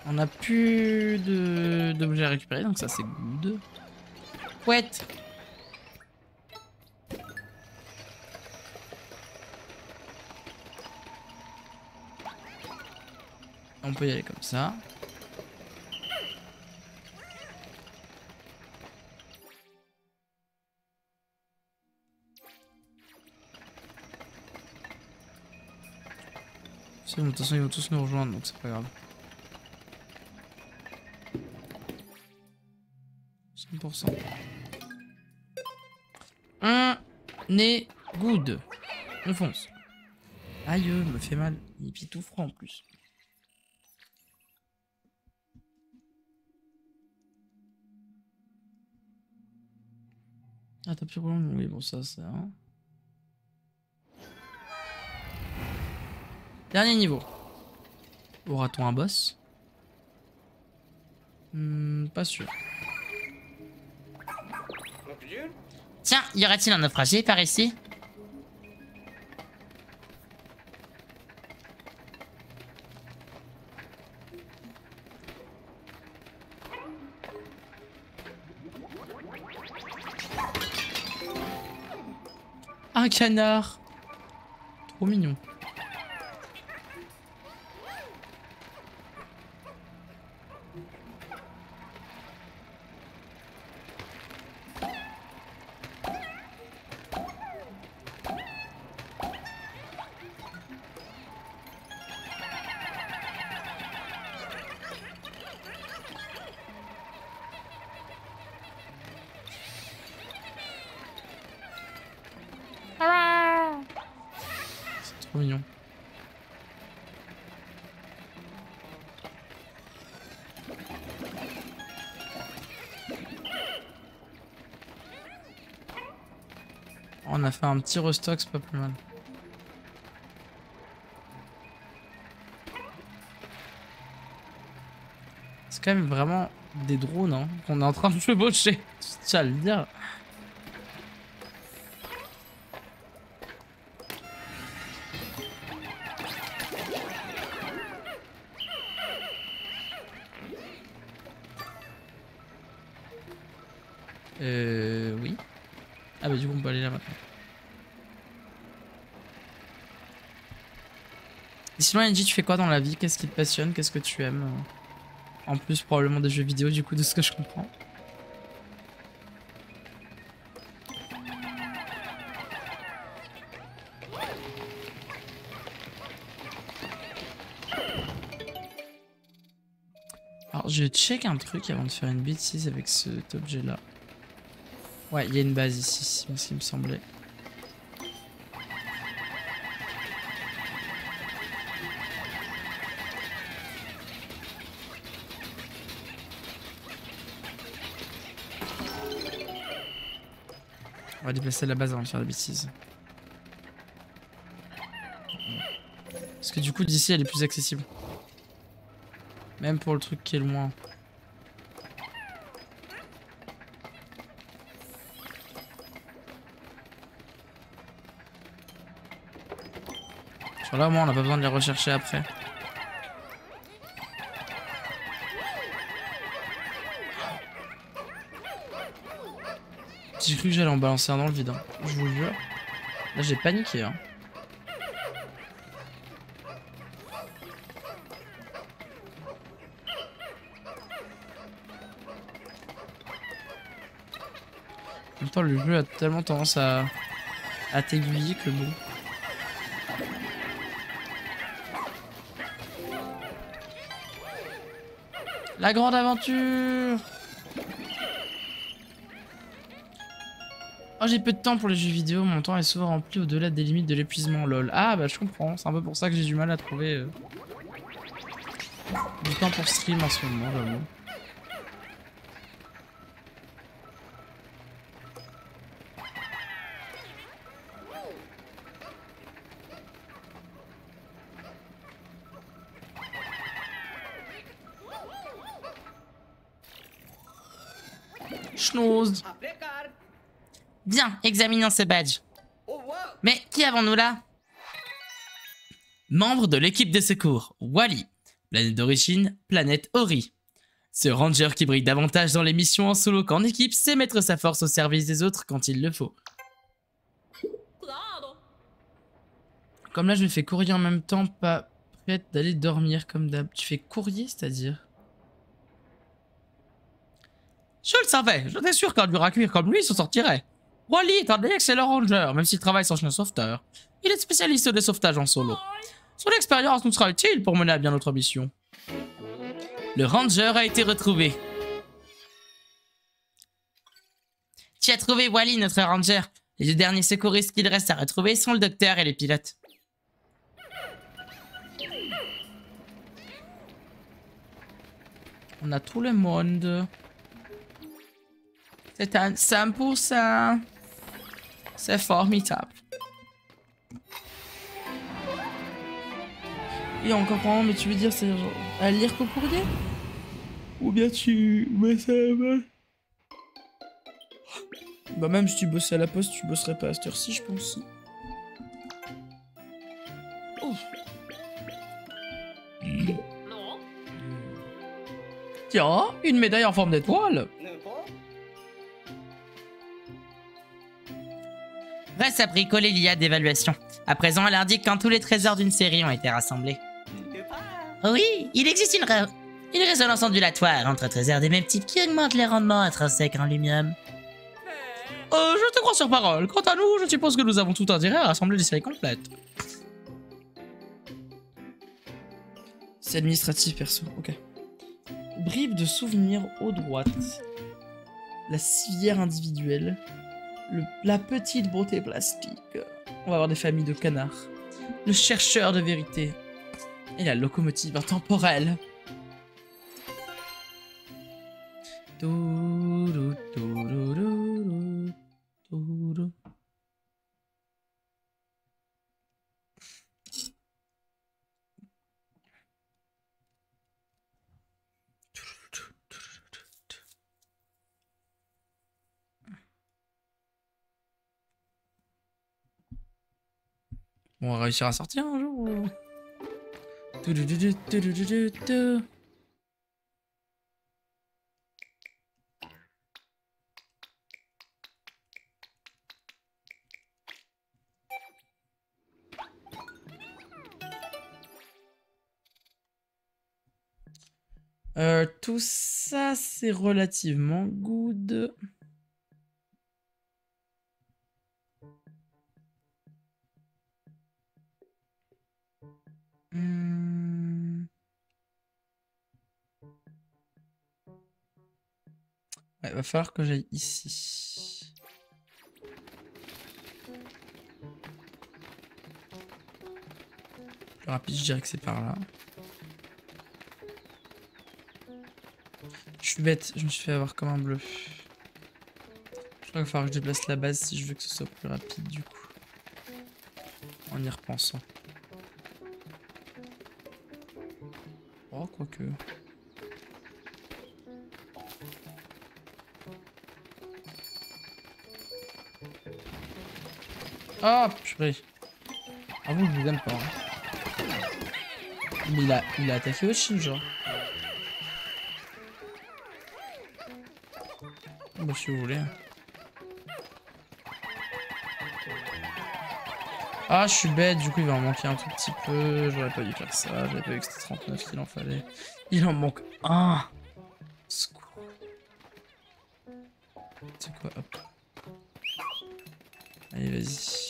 On n'a plus d'objets à récupérer, donc ça c'est good. Ouais. On peut y aller comme ça. C'est bon, de toute façon ils vont tous nous rejoindre, donc c'est pas grave. 100%. On est good. On fonce. Aïe, me fait mal. Et puis tout froid en plus. Ah, t'as plus loin? Oui, bon, ça, c'est un. Dernier niveau. Aura-t-on un boss? Pas sûr. Tiens, y aurait-il un naufragé par ici? Un canard. Trop mignon. C'est trop mignon. On a fait un petit restock, c'est pas plus mal. C'est quand même vraiment des drones hein, qu'on est en train de chevaucher. Je tiens à le dire. Oui. Ah bah du coup on peut aller là maintenant. Et sinon Angie, tu fais quoi dans la vie? Qu'est-ce qui te passionne? Qu'est-ce que tu aimes? En plus probablement des jeux vidéo du coup de ce que je comprends. Alors je check un truc avant de faire une bêtise avec cet objet là. Ouais, il y a une base ici, c'est ce qui me semblait. On va déplacer la base avant de faire des bêtises. Parce que du coup d'ici elle est plus accessible. Même pour le truc qui est loin. Genre là au moins on n'a pas besoin de les rechercher après. J'ai cru que j'allais en balancer un dans le vide, hein. Je vous jure. Là j'ai paniqué hein. En même temps le jeu a tellement tendance à t'aiguiller que bon. La grande aventure! Oh, j'ai peu de temps pour les jeux vidéo, mon temps est souvent rempli au-delà des limites de l'épuisement, lol. Ah bah je comprends, c'est un peu pour ça que j'ai du mal à trouver du temps pour stream en ce moment, j'avoue. Schnoz. Bien, examinons ce badge. Mais qui avons-nous là? Membre de l'équipe de secours, Wally. Planète d'origine, planète Ori. Ce ranger qui brille davantage dans les missions en solo qu'en équipe sait mettre sa force au service des autres quand il le faut. Comme là je me fais courrier en même temps, pas prête d'aller dormir comme d'hab. Tu fais courrier, c'est-à-dire? Je le savais, j'étais sûr qu'un dur à cuire comme lui s'en sortirait. Wally est un excellent ranger, même s'il travaille sans chien sauveteur. Il est spécialiste des sauvetages en solo. Son expérience nous sera utile pour mener à bien notre mission. Le ranger a été retrouvé. Tu as trouvé Wally, notre ranger. Les deux derniers secouristes qu'il reste à retrouver sont le docteur et les pilotes. On a tout le monde. C'est un 100%. C'est formidable. Et encore pas, mais tu veux dire c'est genre à lire qu'au courrier? Ou bien tu... Ouais, ça va. Bah même si tu bossais à la poste, tu bosserais pas à cette heure-ci, je pense. Oh. Tiens, une médaille en forme d'étoile. Reste à bricoler l'IA d'évaluation. À présent, elle indique quand tous les trésors d'une série ont été rassemblés. Oui, il existe une résonance ondulatoire entre trésors des mêmes types qui augmente les rendements intrinsèques en lumium. Je te crois sur parole. Quant à nous, je suppose que nous avons tout intérêt à rassembler des séries complètes. C'est administratif, perso. Ok. Bribe de souvenirs haut droite. La civière individuelle. La petite beauté plastique. On va avoir des familles de canards. Le chercheur de vérité. Et la locomotive intemporelle. On va réussir à sortir un jour. Tudududu, tudududu. Tout ça, c'est relativement good. Ouais, va falloir que j'aille ici. Plus rapide, je dirais que c'est par là. Je suis bête, je me suis fait avoir comme un bleu. Je crois qu'il va falloir que je déplace la base si je veux que ce soit plus rapide du coup. En y repensant. Oh, quoique. Ah, purée. Ah vous, je vous aime pas. Hein. Mais il a attaqué Oshin, genre. Bah, si vous voulez. Ah, je suis bête, du coup, il va en manquer un tout petit peu. J'aurais pas dû faire ça. J'avais pas vu que c'était 39 qu'il en fallait. Il en manque un. Secours. C'est quoi, hop. Allez, vas-y.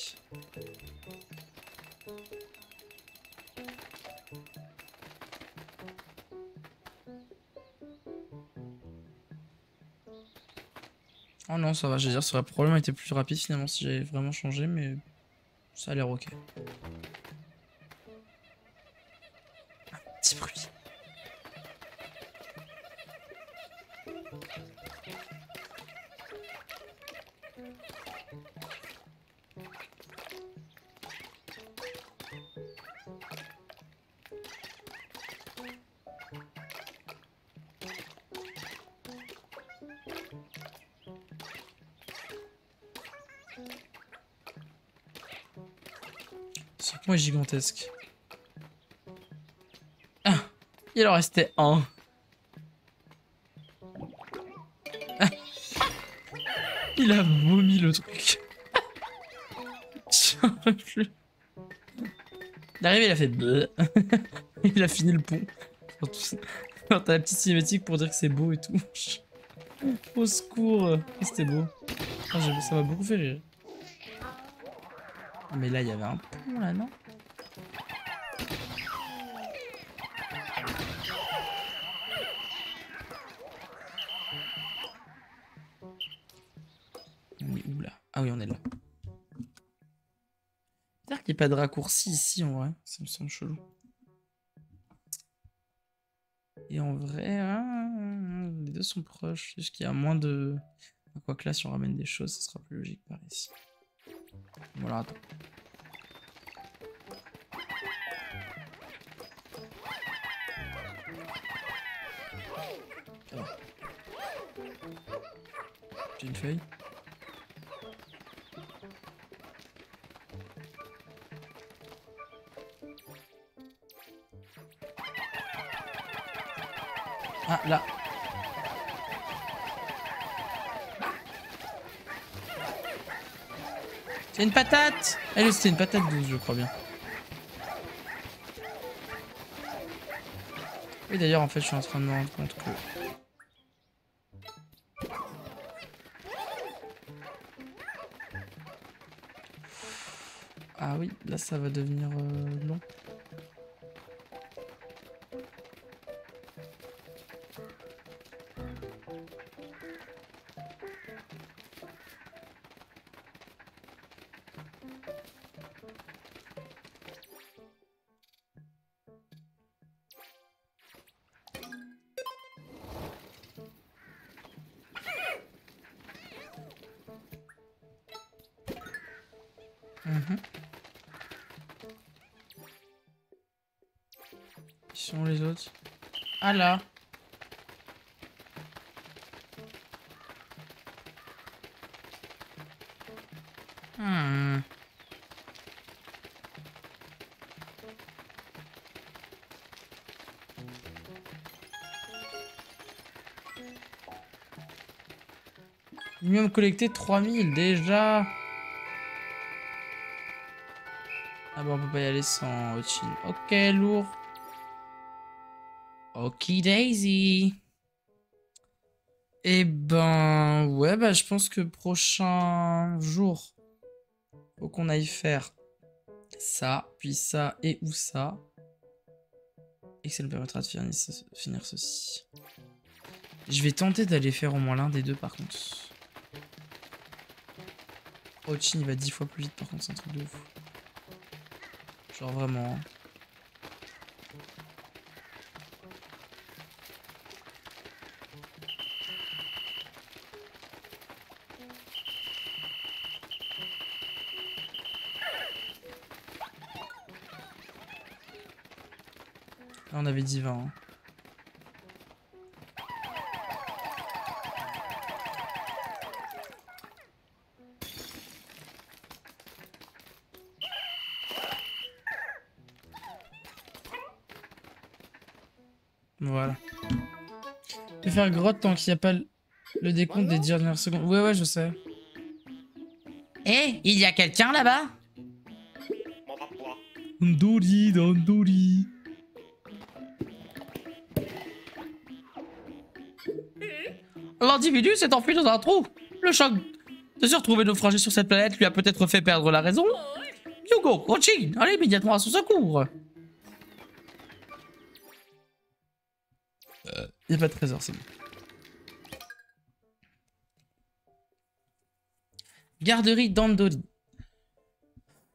Oh non, ça va, je veux dire, ça aurait probablement été plus rapide finalement si j'avais vraiment changé, mais ça a l'air ok. Un petit bruit. Ce point est gigantesque. Ah, il en restait un. Ah, il a vomi le truc. J'en peux plus. Il est arrivé, il a fait bleu. Il a fini le pont. T'as la petite cinématique pour dire que c'est beau et tout. Au secours. C'était beau. Ah, ça m'a beaucoup fait rire. Mais là, il y avait un pont là, non? On est où là? Ah oui, on est là. C'est-à-dire qu'il n'y a pas de raccourci ici en vrai. Ça me semble chelou. Et en vrai, les deux sont proches. Juste qu'il y a moins de. Quoique là, si on ramène des choses, ce sera plus logique par ici. Voilà, attends. J'ai une feuille. Ah, là. C'est une patate! Elle, c'était une patate douce, je crois bien. Et d'ailleurs, en fait, je suis en train de me rendre compte que... Ah oui, là, ça va devenir long. Qui sont les autres? Ah là! Minimum collecté 3000 déjà. Ah bah on peut pas y aller sans Ochin. Ok, lourd. Ok, Daisy. Eh ben, ouais, bah je pense que prochain jour, faut qu'on aille faire ça, puis ça et ou ça. Et que ça nous permettra de finir ceci. Je vais tenter d'aller faire au moins l'un des deux par contre. Ochin il va 10 fois plus vite par contre, c'est un truc de ouf. Genre vraiment. Là on avait dit 20. Hein. Voilà. Je vais faire grotte tant qu'il n'y a pas le décompte des dernières secondes. Ouais, ouais, je sais. Eh, il y a quelqu'un là-bas? Dandori, Dandori. L'individu s'est enfui dans un trou. Le choc de se retrouver naufragé sur cette planète lui a peut-être fait perdre la raison. Hugo, Ochin, allez immédiatement à son secours. Il n'y a pas de trésor, c'est bon. Garderie d'Andoli.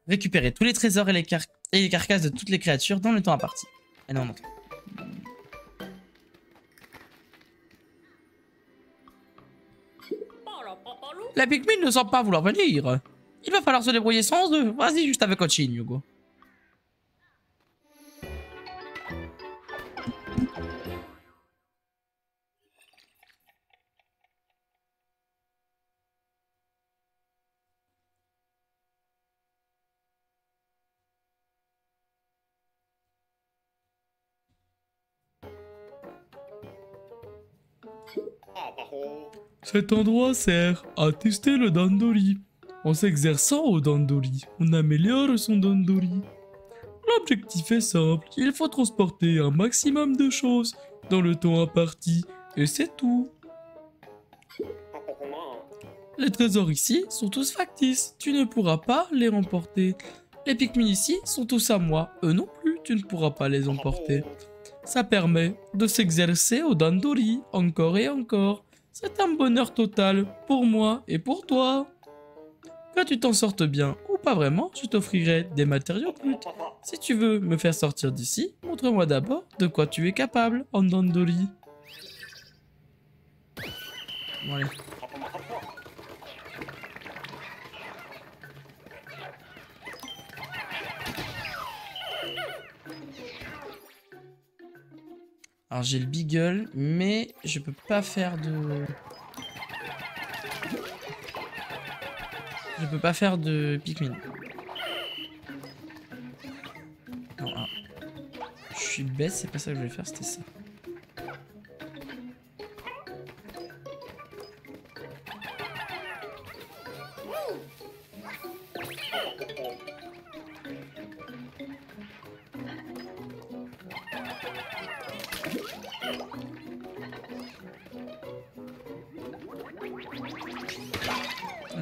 Récupérer tous les trésors et les carcasses de toutes les créatures dans le temps imparti. Et non, non. La Pikmin ne semble pas vouloir venir. Il va falloir se débrouiller sans eux. Vas-y, juste avec Ochin, Hugo. Cet endroit sert à tester le Dandori. En s'exerçant au Dandori, on améliore son Dandori. L'objectif est simple, il faut transporter un maximum de choses dans le temps imparti, et c'est tout. Les trésors ici sont tous factices, tu ne pourras pas les remporter. Les Pikmin ici sont tous à moi, eux non plus, tu ne pourras pas les emporter. Ça permet de s'exercer au Dandori encore et encore. C'est un bonheur total pour moi et pour toi. Que tu t'en sortes bien ou pas vraiment, je t'offrirai des matériaux bruts. Si tu veux me faire sortir d'ici, montre-moi d'abord de quoi tu es capable en Dandori. Bon, allez. Alors j'ai le Beagle, mais je peux pas faire de... Je peux pas faire de Pikmin. Non, ah. Je suis bête, c'est pas ça que je voulais faire, c'était ça.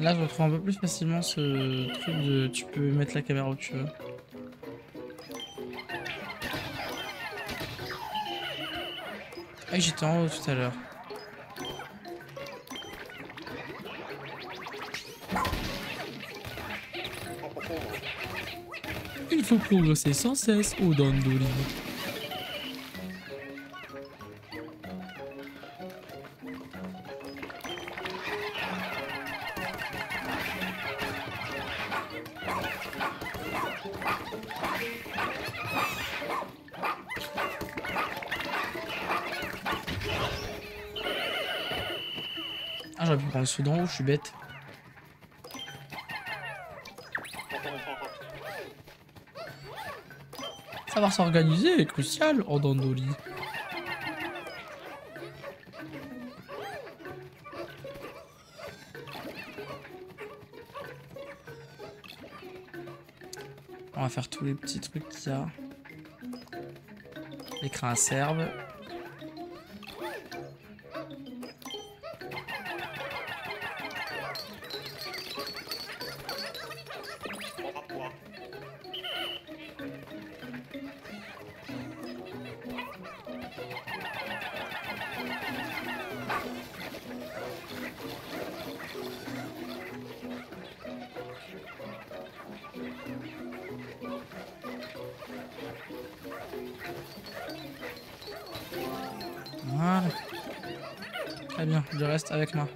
Là, je retrouve un peu plus facilement ce truc de... Tu peux mettre la caméra où tu veux. Ah, j'étais en haut tout à l'heure. Il faut progresser sans cesse au Dandori. Ah, j'aurais pu prendre ceux d'en haut, je suis bête. Savoir s'organiser est crucial en Dandori. On va faire tous les petits trucs qu'il y a. L'écran à serve. Voilà. Très bien, je reste avec moi.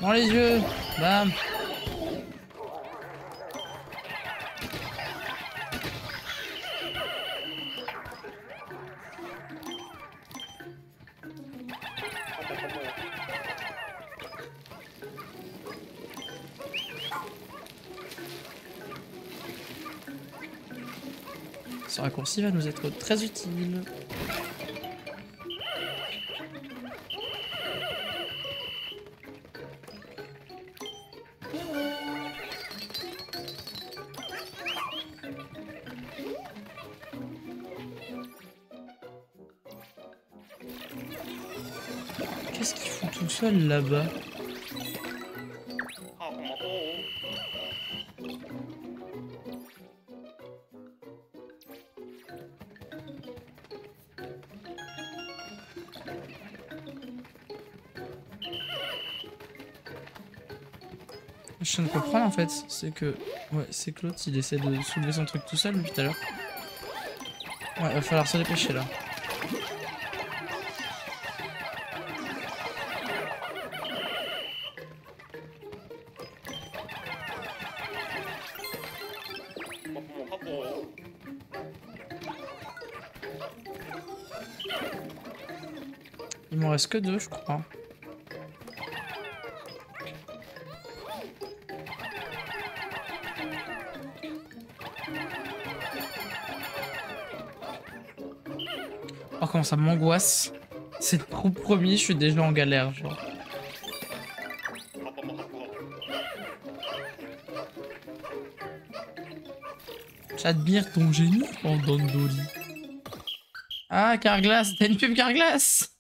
Dans les yeux, bam. Ce raccourci va nous être très utile. Qu'est-ce qu'il fout tout seul là-bas? Je viens de comprendre en fait, c'est que... Ouais, c'est que l'autre il essaie de soulever son truc tout seul depuis tout à l'heure. Ouais, va falloir se dépêcher là. Il m'en reste que 2 je crois. Oh comment ça m'angoisse. C'est trop promis, je suis déjà en galère genre. J'admire ton génie, Pandandoli. Ah, Carglass, t'as une pub Carglass.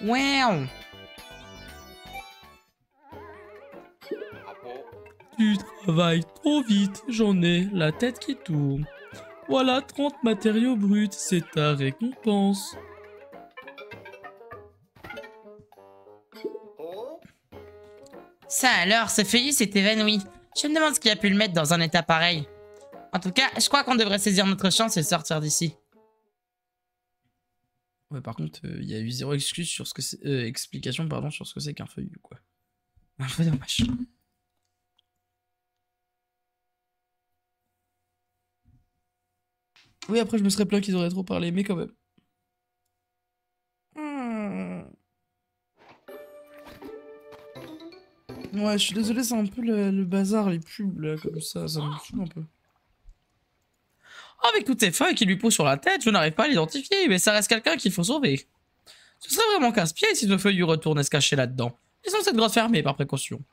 Wow. Tu travailles trop vite, j'en ai la tête qui tourne. Voilà 30 matériaux bruts, c'est ta récompense. Ça alors, ce feuillu s'est évanoui. Je me demande ce qui a pu le mettre dans un état pareil. En tout cas, je crois qu'on devrait saisir notre chance et sortir d'ici. Ouais, par contre, il y a eu zéro excuse sur ce que c'est, explication pardon, sur ce que c'est qu'un feuillu, quoi. Un peu dommage. Oui, après, je me serais plaint qu'ils auraient trop parlé, mais quand même. Ouais, je suis désolé, c'est un peu le bazar, les pubs, là, comme ça me saoule un peu. Avec toutes ces feuilles qui lui poussent sur la tête, je n'arrive pas à l'identifier, mais ça reste quelqu'un qu'il faut sauver. Ce serait vraiment casse-pied si nos feuilles retournaient se cacher là-dedans. Laissons cette grotte fermée par précaution.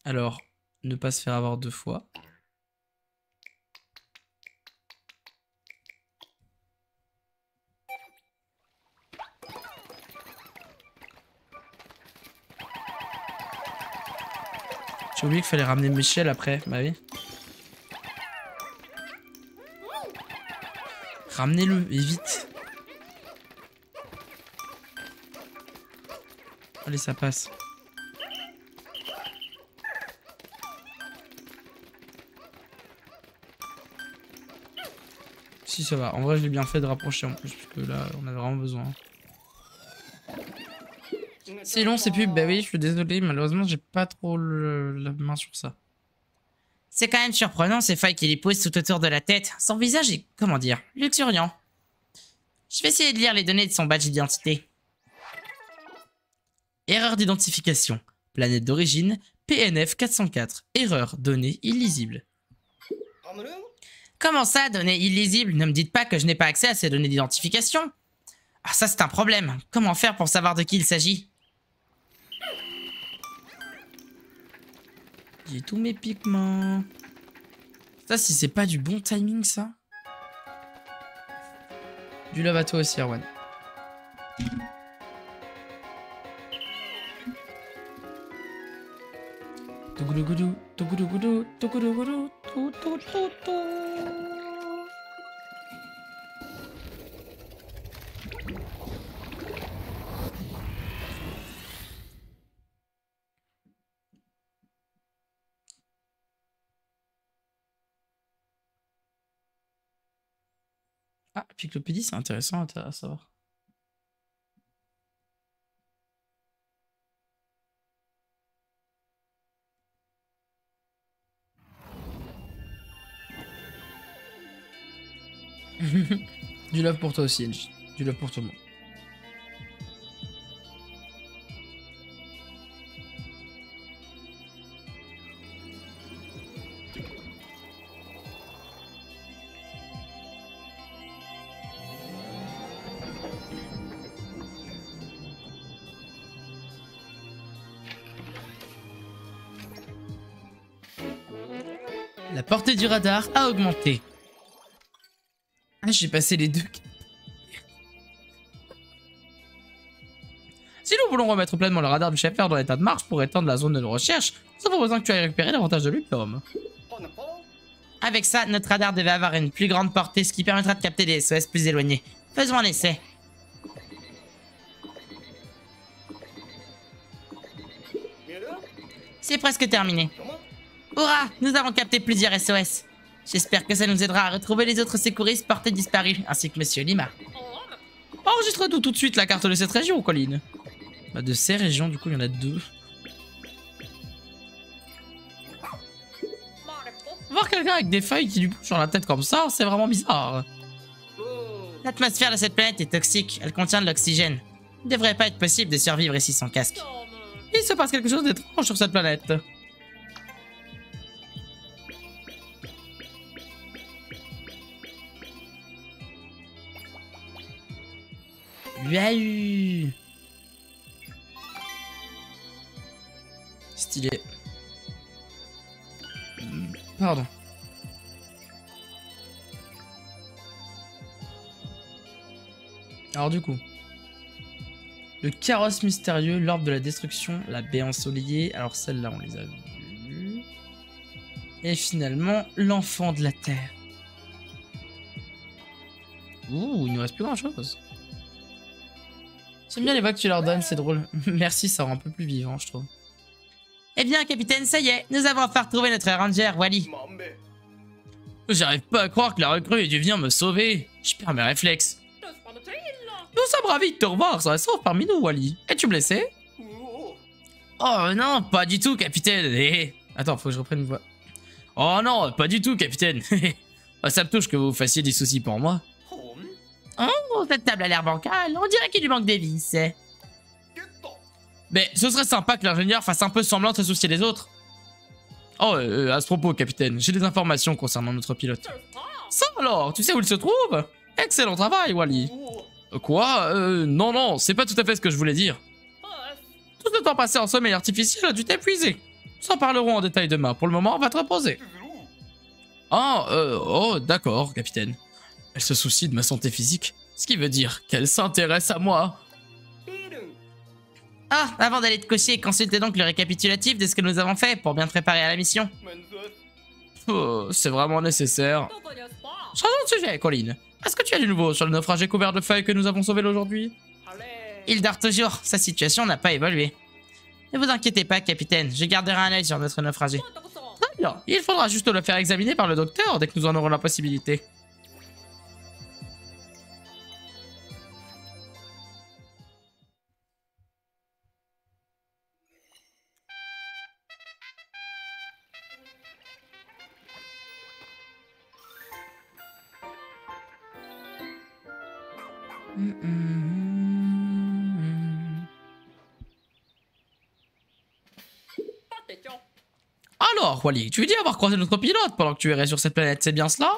Alors, ne pas se faire avoir 2 fois. J'ai oublié qu'il fallait ramener Michel après, bah oui. Ramenez-le, et vite. Allez, ça passe. Si, ça va. En vrai, je l'ai bien fait de rapprocher en plus, parce que là, on avait vraiment besoin. C'est long, c'est plus. Bah oui, je suis désolé, malheureusement, j'ai pas trop la main sur ça. C'est quand même surprenant ces feuilles qui lui poussent tout autour de la tête. Son visage est, comment dire, luxuriant. Je vais essayer de lire les données de son badge d'identité. Erreur d'identification. Planète d'origine, PNF 404. Erreur, données illisibles. Comment ça, données illisibles? Ne me dites pas que je n'ai pas accès à ces données d'identification. Ah, ça c'est un problème. Comment faire pour savoir de qui il s'agit? J'ai tous mes pigments. Ça, si c'est pas du bon timing, ça. Du love à toi aussi, Erwan. Tougoudougou, tougoudougou, tougoudougou, tougoudougou. Ah, Piclopédie, c'est intéressant à savoir. Du love pour toi aussi, LG. Du love pour tout le monde. La portée du radar a augmenté. Ah, j'ai passé les deux. Si nous voulons remettre pleinement le radar du chef-fer dans l'état de marche pour étendre la zone de recherche, nous proposons que tu ailles récupérer davantage de lumium. Avec ça, notre radar devait avoir une plus grande portée, ce qui permettra de capter des SOS plus éloignés. Faisons un essai. C'est presque terminé. Hurrah! Nous avons capté plusieurs SOS. J'espère que ça nous aidera à retrouver les autres secouristes portés disparus, ainsi que Monsieur Lima. Enregistre-nous tout de suite la carte de cette région, Colline. Bah, de ces régions, du coup, il y en a deux. Voir quelqu'un avec des feuilles qui lui bougent sur la tête comme ça, c'est vraiment bizarre. L'atmosphère de cette planète est toxique, elle contient de l'oxygène. Il ne devrait pas être possible de survivre ici sans casque. Il se passe quelque chose d'étrange sur cette planète. Yahu. Stylé. Pardon. Alors du coup, le carrosse mystérieux, l'orbe de la destruction, la baie ensoleillée, alors celle-là on les a vues. Et finalement, l'enfant de la Terre. Ouh, il nous reste plus grand chose. J'aime bien les voix que tu leur donnes, c'est drôle. Merci, ça rend un peu plus vivant, je trouve. Eh bien, capitaine, ça y est, nous avons enfin retrouvé notre ranger, Wally. J'arrive pas à croire que la recrue ait dû venir me sauver. Je perds mes réflexes. Nous sommes ravis de te revoir, ça sauve parmi nous, Wally. Es-tu blessé? Oh non, pas du tout, capitaine. Attends, faut que je reprenne une voix. Oh non, pas du tout, capitaine. Ça me touche que vous fassiez des soucis pour moi. Oh, cette table a l'air bancale, on dirait qu'il lui manque des vis. Mais ce serait sympa que l'ingénieur fasse un peu semblant de se soucier des autres. Oh, à ce propos, capitaine, j'ai des informations concernant notre pilote. Ça alors, tu sais où il se trouve? Excellent travail, Wally. Quoi? Non, c'est pas tout à fait ce que je voulais dire. Tout le temps passé en sommeil artificiel a dû t'épuiser. Nous en parlerons en détail demain. Pour le moment, on va te reposer. Ah, oh, d'accord, capitaine. Elle se soucie de ma santé physique, ce qui veut dire qu'elle s'intéresse à moi. Ah, avant d'aller te coucher, consulte donc le récapitulatif de ce que nous avons fait pour bien te préparer à la mission. Oh, c'est vraiment nécessaire. Changeons de sujet, Colline. Est-ce que tu as du nouveau sur le naufragé couvert de feuilles que nous avons sauvé aujourd'hui? Il dort toujours, sa situation n'a pas évolué. Ne vous inquiétez pas, capitaine, je garderai un œil sur notre naufragé. Très bien, il faudra juste le faire examiner par le docteur dès que nous en aurons la possibilité. Alors, Wally, tu dis avoir croisé notre pilote pendant que tu errais sur cette planète, c'est bien cela?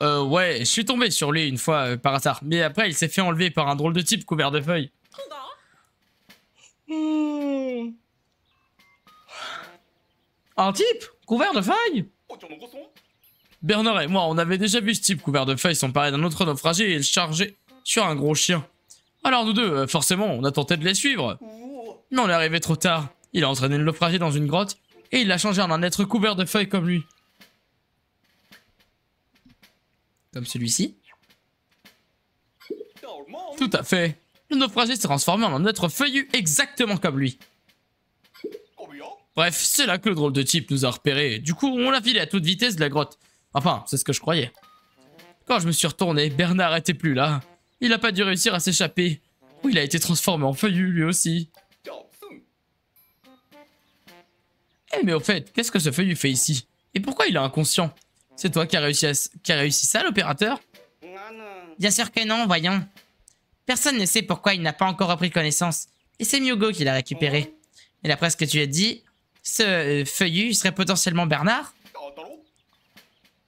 Ouais, je suis tombé sur lui une fois par hasard, mais après il s'est fait enlever par un drôle de type couvert de feuilles. Un type couvert de feuilles? Bernard et moi, on avait déjà vu ce type couvert de feuilles s'emparer d'un autre naufragé et le charger sur un gros chien. Alors nous deux, forcément, on a tenté de les suivre. Mais on est arrivé trop tard. Il a entraîné le naufragé dans une grotte et il l'a changé en un être couvert de feuilles comme lui. Comme celui-ci. Tout à fait. Le naufragé s'est transformé en un être feuillu exactement comme lui. Bref, c'est là que le drôle de type nous a repérés. Du coup, on l'a filé à toute vitesse de la grotte. Enfin, c'est ce que je croyais. Quand je me suis retourné, Bernard était plus là. Il a pas dû réussir à s'échapper. Ou il a été transformé en feuillu lui aussi. Eh mais au fait, qu'est-ce que ce feuillu fait ici? Et pourquoi il est inconscient? C'est toi qui as réussi ça, l'opérateur? Bien sûr que non, voyons. Personne ne sait pourquoi il n'a pas encore repris connaissance. Et c'est Myugo qui l'a récupéré. Et d'après ce que tu as dit, ce feuillu serait potentiellement Bernard?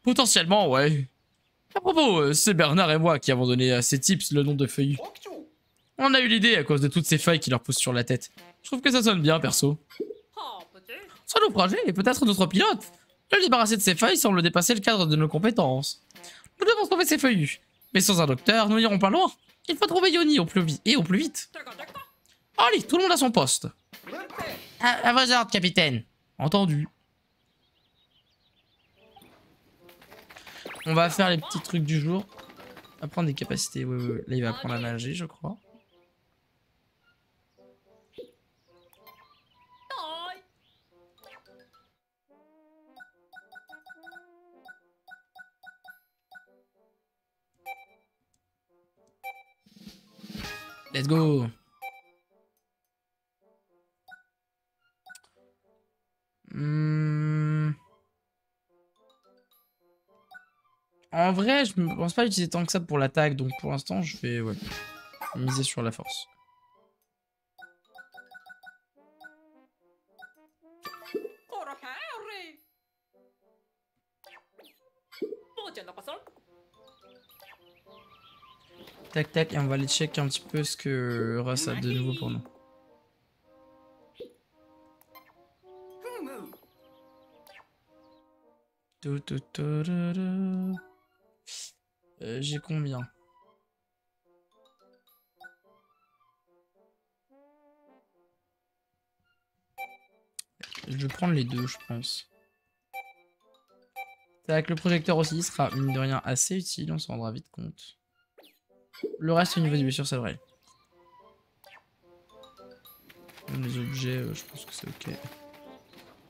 Potentiellement, ouais. À propos, c'est Bernard et moi qui avons donné à ces types le nom de feuillu. On a eu l'idée à cause de toutes ces feuilles qui leur poussent sur la tête. Je trouve que ça sonne bien, perso. Ce naufragé est peut-être notre pilote. Le débarrasser de ces feuilles semble dépasser le cadre de nos compétences. Nous devons trouver ces feuillus. Mais sans un docteur, nous n'irons pas loin. Il faut trouver Yoni au plus vite. Allez, tout le monde à son poste. À vos ordres, capitaine. Entendu. On va faire les petits trucs du jour. Apprendre des capacités. Ouais. Là, il va apprendre à nager, je crois. Let's go. En vrai, je ne pense pas utiliser tant que ça pour l'attaque, donc pour l'instant, je vais miser sur la force. Tac tac, et on va aller check un petit peu ce que Russ a de nouveau pour nous. J'ai combien? Je vais prendre les deux, je pense. Tac, le projecteur aussi sera, mine de rien, assez utile, on s'en rendra vite compte. Le reste au niveau des blessures, ça devrait. Les objets, je pense que c'est ok.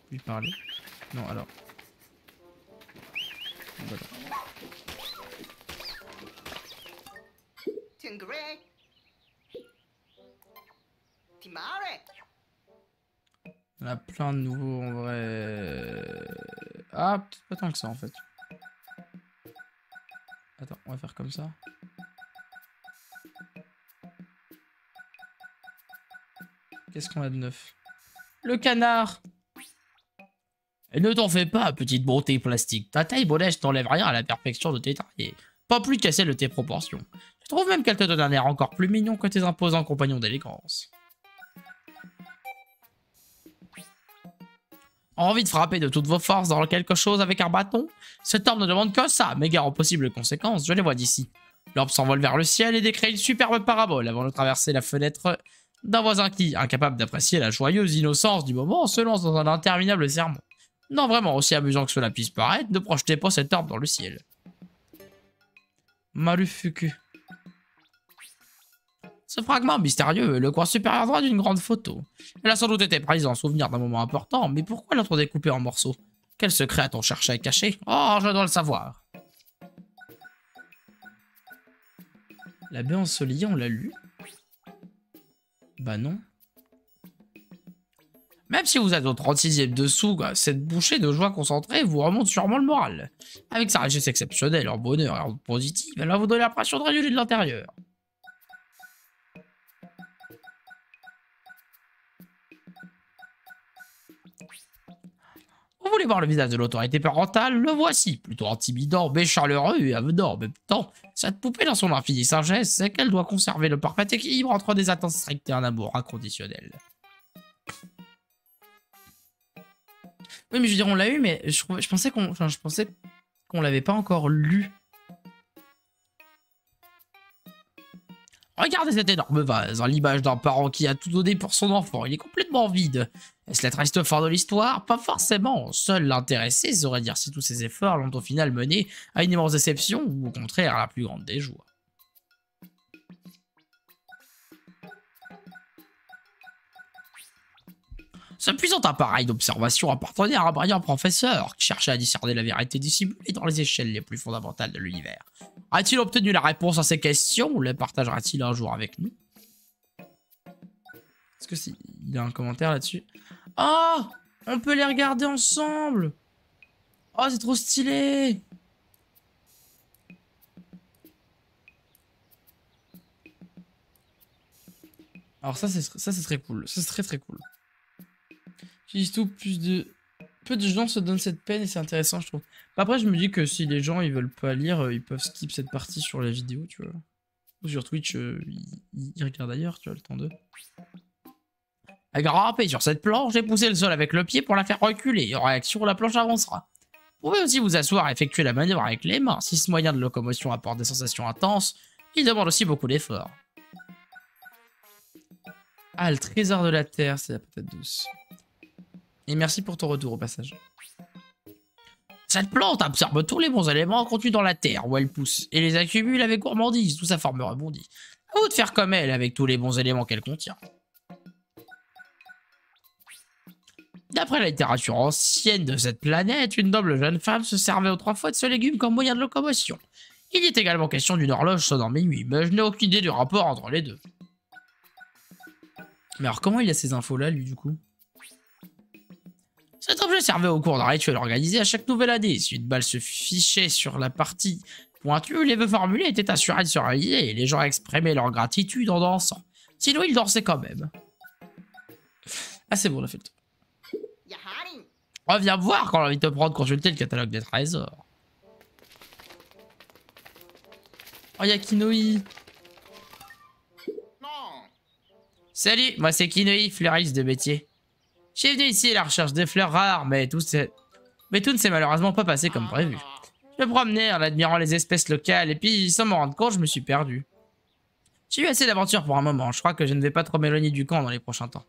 Lui parler. Non, alors. Voilà. On a plein de nouveaux en vrai. Ah, peut-être pas tant que ça en fait. Attends, on va faire comme ça. Qu'est-ce qu'on a de neuf? Le canard! Et ne t'en fais pas, petite beauté plastique. Ta taille modeste t'enlève rien à la perfection de tes tailles. Pas plus qu'à celle de tes proportions. Je trouve même qu'elle te donne un air encore plus mignon que tes imposants compagnons d'élégance. Envie de frapper de toutes vos forces dans quelque chose avec un bâton? Cet orbe ne demande que ça, mais gare aux possibles conséquences, je les vois d'ici. L'orbe s'envole vers le ciel et décrée une superbe parabole avant de traverser la fenêtre d'un voisin qui, incapable d'apprécier la joyeuse innocence du moment, se lance dans un interminable sermon. Non, vraiment, aussi amusant que cela puisse paraître, ne projetez pas cet orbe dans le ciel. Marufuku. Ce fragment mystérieux est le coin supérieur droit d'une grande photo. Elle a sans doute été prise en souvenir d'un moment important, mais pourquoi l'autre découpée en morceaux? Quel secret a-t-on cherché à cacher? Oh, je dois le savoir. La baie ensoleillée, on l'a lu? Bah non. Même si vous êtes au 36e dessous, quoi, cette bouchée de joie concentrée vous remonte sûrement le moral. Avec sa richesse exceptionnelle, leur bonheur et leur positive, elle va vous donner l'impression de rayonner de l'intérieur. Vous voulez voir le visage de l'autorité parentale? Le voici, plutôt intimidant, mais chaleureux et avenant en même temps. Cette poupée, dans son infinie sagesse, c'est qu'elle doit conserver le parfait équilibre entre des attentes strictes et un amour inconditionnel. Oui, mais je veux dire, on l'a eu, mais je pensais qu'on l'avait pas encore lu. Regardez cette énorme vase, l'image d'un parent qui a tout donné pour son enfant. Il est complètement vide. Est-ce la triste fin de l'histoire? Pas forcément. Seul l'intéressé saurait dire si tous ses efforts l'ont au final mené à une immense déception ou au contraire à la plus grande des joies. Ce puissant appareil d'observation appartenait à un brillant professeur qui cherchait à discerner la vérité dissimulée dans les échelles les plus fondamentales de l'univers. A-t-il obtenu la réponse à ces questions ou les partagera-t-il un jour avec nous? Est-ce que il y a un commentaire là-dessus? Oh, on peut les regarder ensemble. Oh, c'est trop stylé. Alors ça, c'est très cool. Ça, c'est très cool. J'utilise tout, peu de gens se donnent cette peine et c'est intéressant, je trouve. Après, je me dis que si les gens ils veulent pas lire, ils peuvent skip cette partie sur la vidéo, tu vois. Ou sur Twitch, ils regardent ailleurs, tu vois, le temps d'eux. À grimper sur cette planche et pousser le sol avec le pied pour la faire reculer. En réaction, la planche avancera. Vous pouvez aussi vous asseoir et effectuer la manœuvre avec les mains. Si ce moyen de locomotion apporte des sensations intenses, il demande aussi beaucoup d'efforts. Ah, le trésor de la terre, c'est la patate douce. Et merci pour ton retour au passage. Cette plante absorbe tous les bons éléments contenus dans la terre où elle pousse et les accumule avec gourmandise, sous sa forme rebondie. À vous de faire comme elle avec tous les bons éléments qu'elle contient. D'après la littérature ancienne de cette planète, une noble jeune femme se servait autrefois de ce légume comme moyen de locomotion. Il y est également question d'une horloge sonnant minuit, mais je n'ai aucune idée du rapport entre les deux. Mais alors comment il a ces infos-là, lui, du coup? Cet objet servait au cours d'un rituel organisé à chaque nouvelle année. Si une balle se fichait sur la partie pointue, les vœux formulés étaient assurés de se réaliser et les gens exprimaient leur gratitude en dansant. Sinon, ils dansaient quand même. Ah, c'est bon, on a fait le tour. Reviens me voir quand on a envie de te prendre consulter le catalogue des trésors. Oh, y'a Kinoi. Salut, moi c'est Kinoi, fleuriste de métier. Je suis venu ici à la recherche des fleurs rares, mais tout ne s'est malheureusement pas passé comme prévu. Je me promenais en admirant les espèces locales et puis, sans m'en rendre compte, je me suis perdu. J'ai eu assez d'aventures pour un moment, je crois que je ne vais pas trop m'éloigner du camp dans les prochains temps.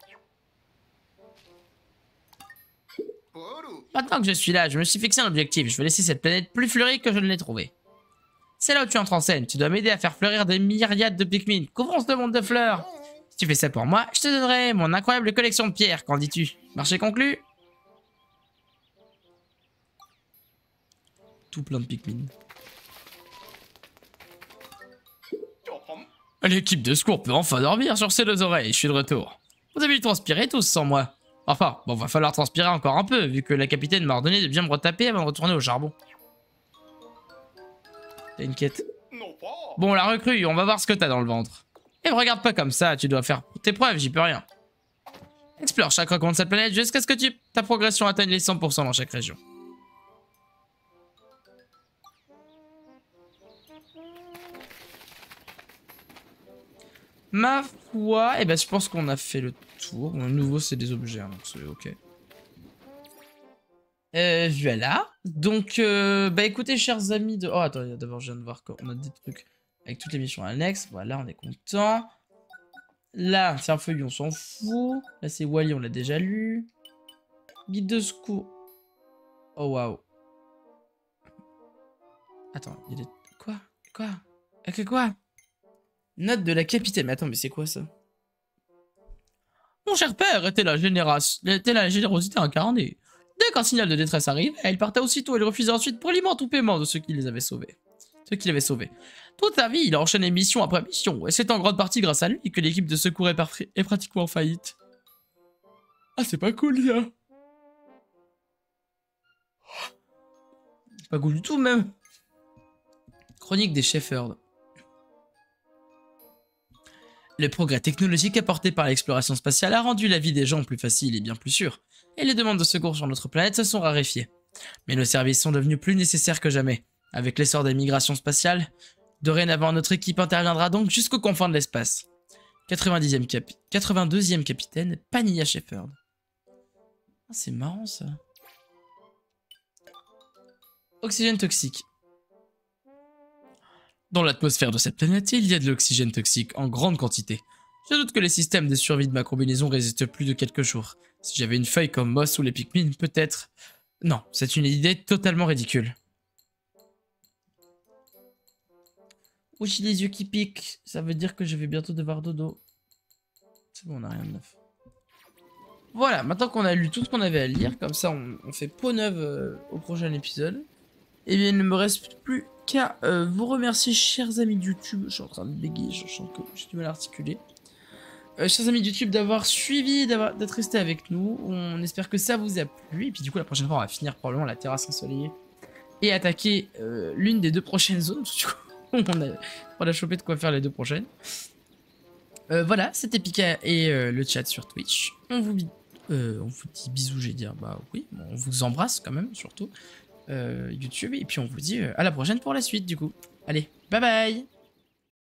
Maintenant que je suis là, je me suis fixé un objectif, je veux laisser cette planète plus fleurie que je ne l'ai trouvée. C'est là où tu entres en scène, tu dois m'aider à faire fleurir des myriades de Pikmin, couvrons ce monde de fleurs. Si tu fais ça pour moi, je te donnerai mon incroyable collection de pierres, qu'en dis-tu? Marché conclu? Tout plein de Pikmin. L'équipe de secours peut enfin dormir sur ses deux oreilles, je suis de retour. Vous avez dû transpirer tous sans moi. Enfin, bon, va falloir transpirer encore un peu, vu que la capitaine m'a ordonné de bien me retaper avant de retourner au charbon. T'as une quête. Bon, la recrue, on va voir ce que t'as dans le ventre. Et me regarde pas comme ça, tu dois faire tes preuves, j'y peux rien. Explore chaque recoin de cette planète jusqu'à ce que ta progression atteigne les 100% dans chaque région. Ma foi, eh ben, je pense qu'on a fait le tour. Bon, le nouveau, c'est des objets, hein, donc c'est ok. Voilà. Donc, bah écoutez, chers amis de... Oh, attends, d'abord, je viens de voir qu'on a des trucs avec toutes les missions annexes. Voilà, on est content. Là, c'est un feuille, on s'en fout. Là, c'est Wally, on l'a déjà lu. Guide de secours. Oh, waouh. Attends, il y a des... Quoi? Quoi? Note de la capitaine. Mais attends, mais c'est quoi ça? Mon cher père était la générosité incarnée. Dès qu'un signal de détresse arrivait, il partait aussitôt et il refusait ensuite poliment tout paiement de ceux qui l'avaient sauvé. Toute sa vie, il a enchaîné mission après mission, et c'est en grande partie grâce à lui que l'équipe de secours est pratiquement en faillite. Ah, c'est pas cool, ça. C'est pas cool du tout, même. Chronique des Shepherd. Le progrès technologique apporté par l'exploration spatiale a rendu la vie des gens plus facile et bien plus sûre, et les demandes de secours sur notre planète se sont raréfiées. Mais nos services sont devenus plus nécessaires que jamais. Avec l'essor des migrations spatiales, dorénavant notre équipe interviendra donc jusqu'aux confins de l'espace. 82e capitaine, Panilla Shepherd. Ah, c'est marrant ça. Oxygène toxique. Dans l'atmosphère de cette planète, il y a de l'oxygène toxique en grande quantité. Je doute que les systèmes de survie de ma combinaison résistent plus de quelques jours. Si j'avais une feuille comme Moss ou les Pikmin, peut-être... Non, c'est une idée totalement ridicule. Oh, j'ai les yeux qui piquent. Ça veut dire que je vais bientôt devoir dodo. C'est bon, on n'a rien de neuf. Voilà, maintenant qu'on a lu tout ce qu'on avait à lire, comme ça on fait peau neuve au prochain épisode. Et bien il ne me reste plus qu'à vous remercier, chers amis de YouTube. Je suis en train de bégayer, je sens que j'ai du mal à articuler. Chers amis de YouTube, d'avoir suivi, d'être restés avec nous. On espère que ça vous a plu. Et puis du coup, la prochaine fois, on va finir probablement la terrasse ensoleillée. Et attaquer l'une des deux prochaines zones. Du coup, on a chopé de quoi faire les deux prochaines. Voilà, c'était Pika et le chat sur Twitch. On vous dit bisous, j'ai dire. Bah oui, bon, on vous embrasse quand même, surtout. YouTube. Et puis on vous dit à la prochaine pour la suite, du coup. Allez, bye bye!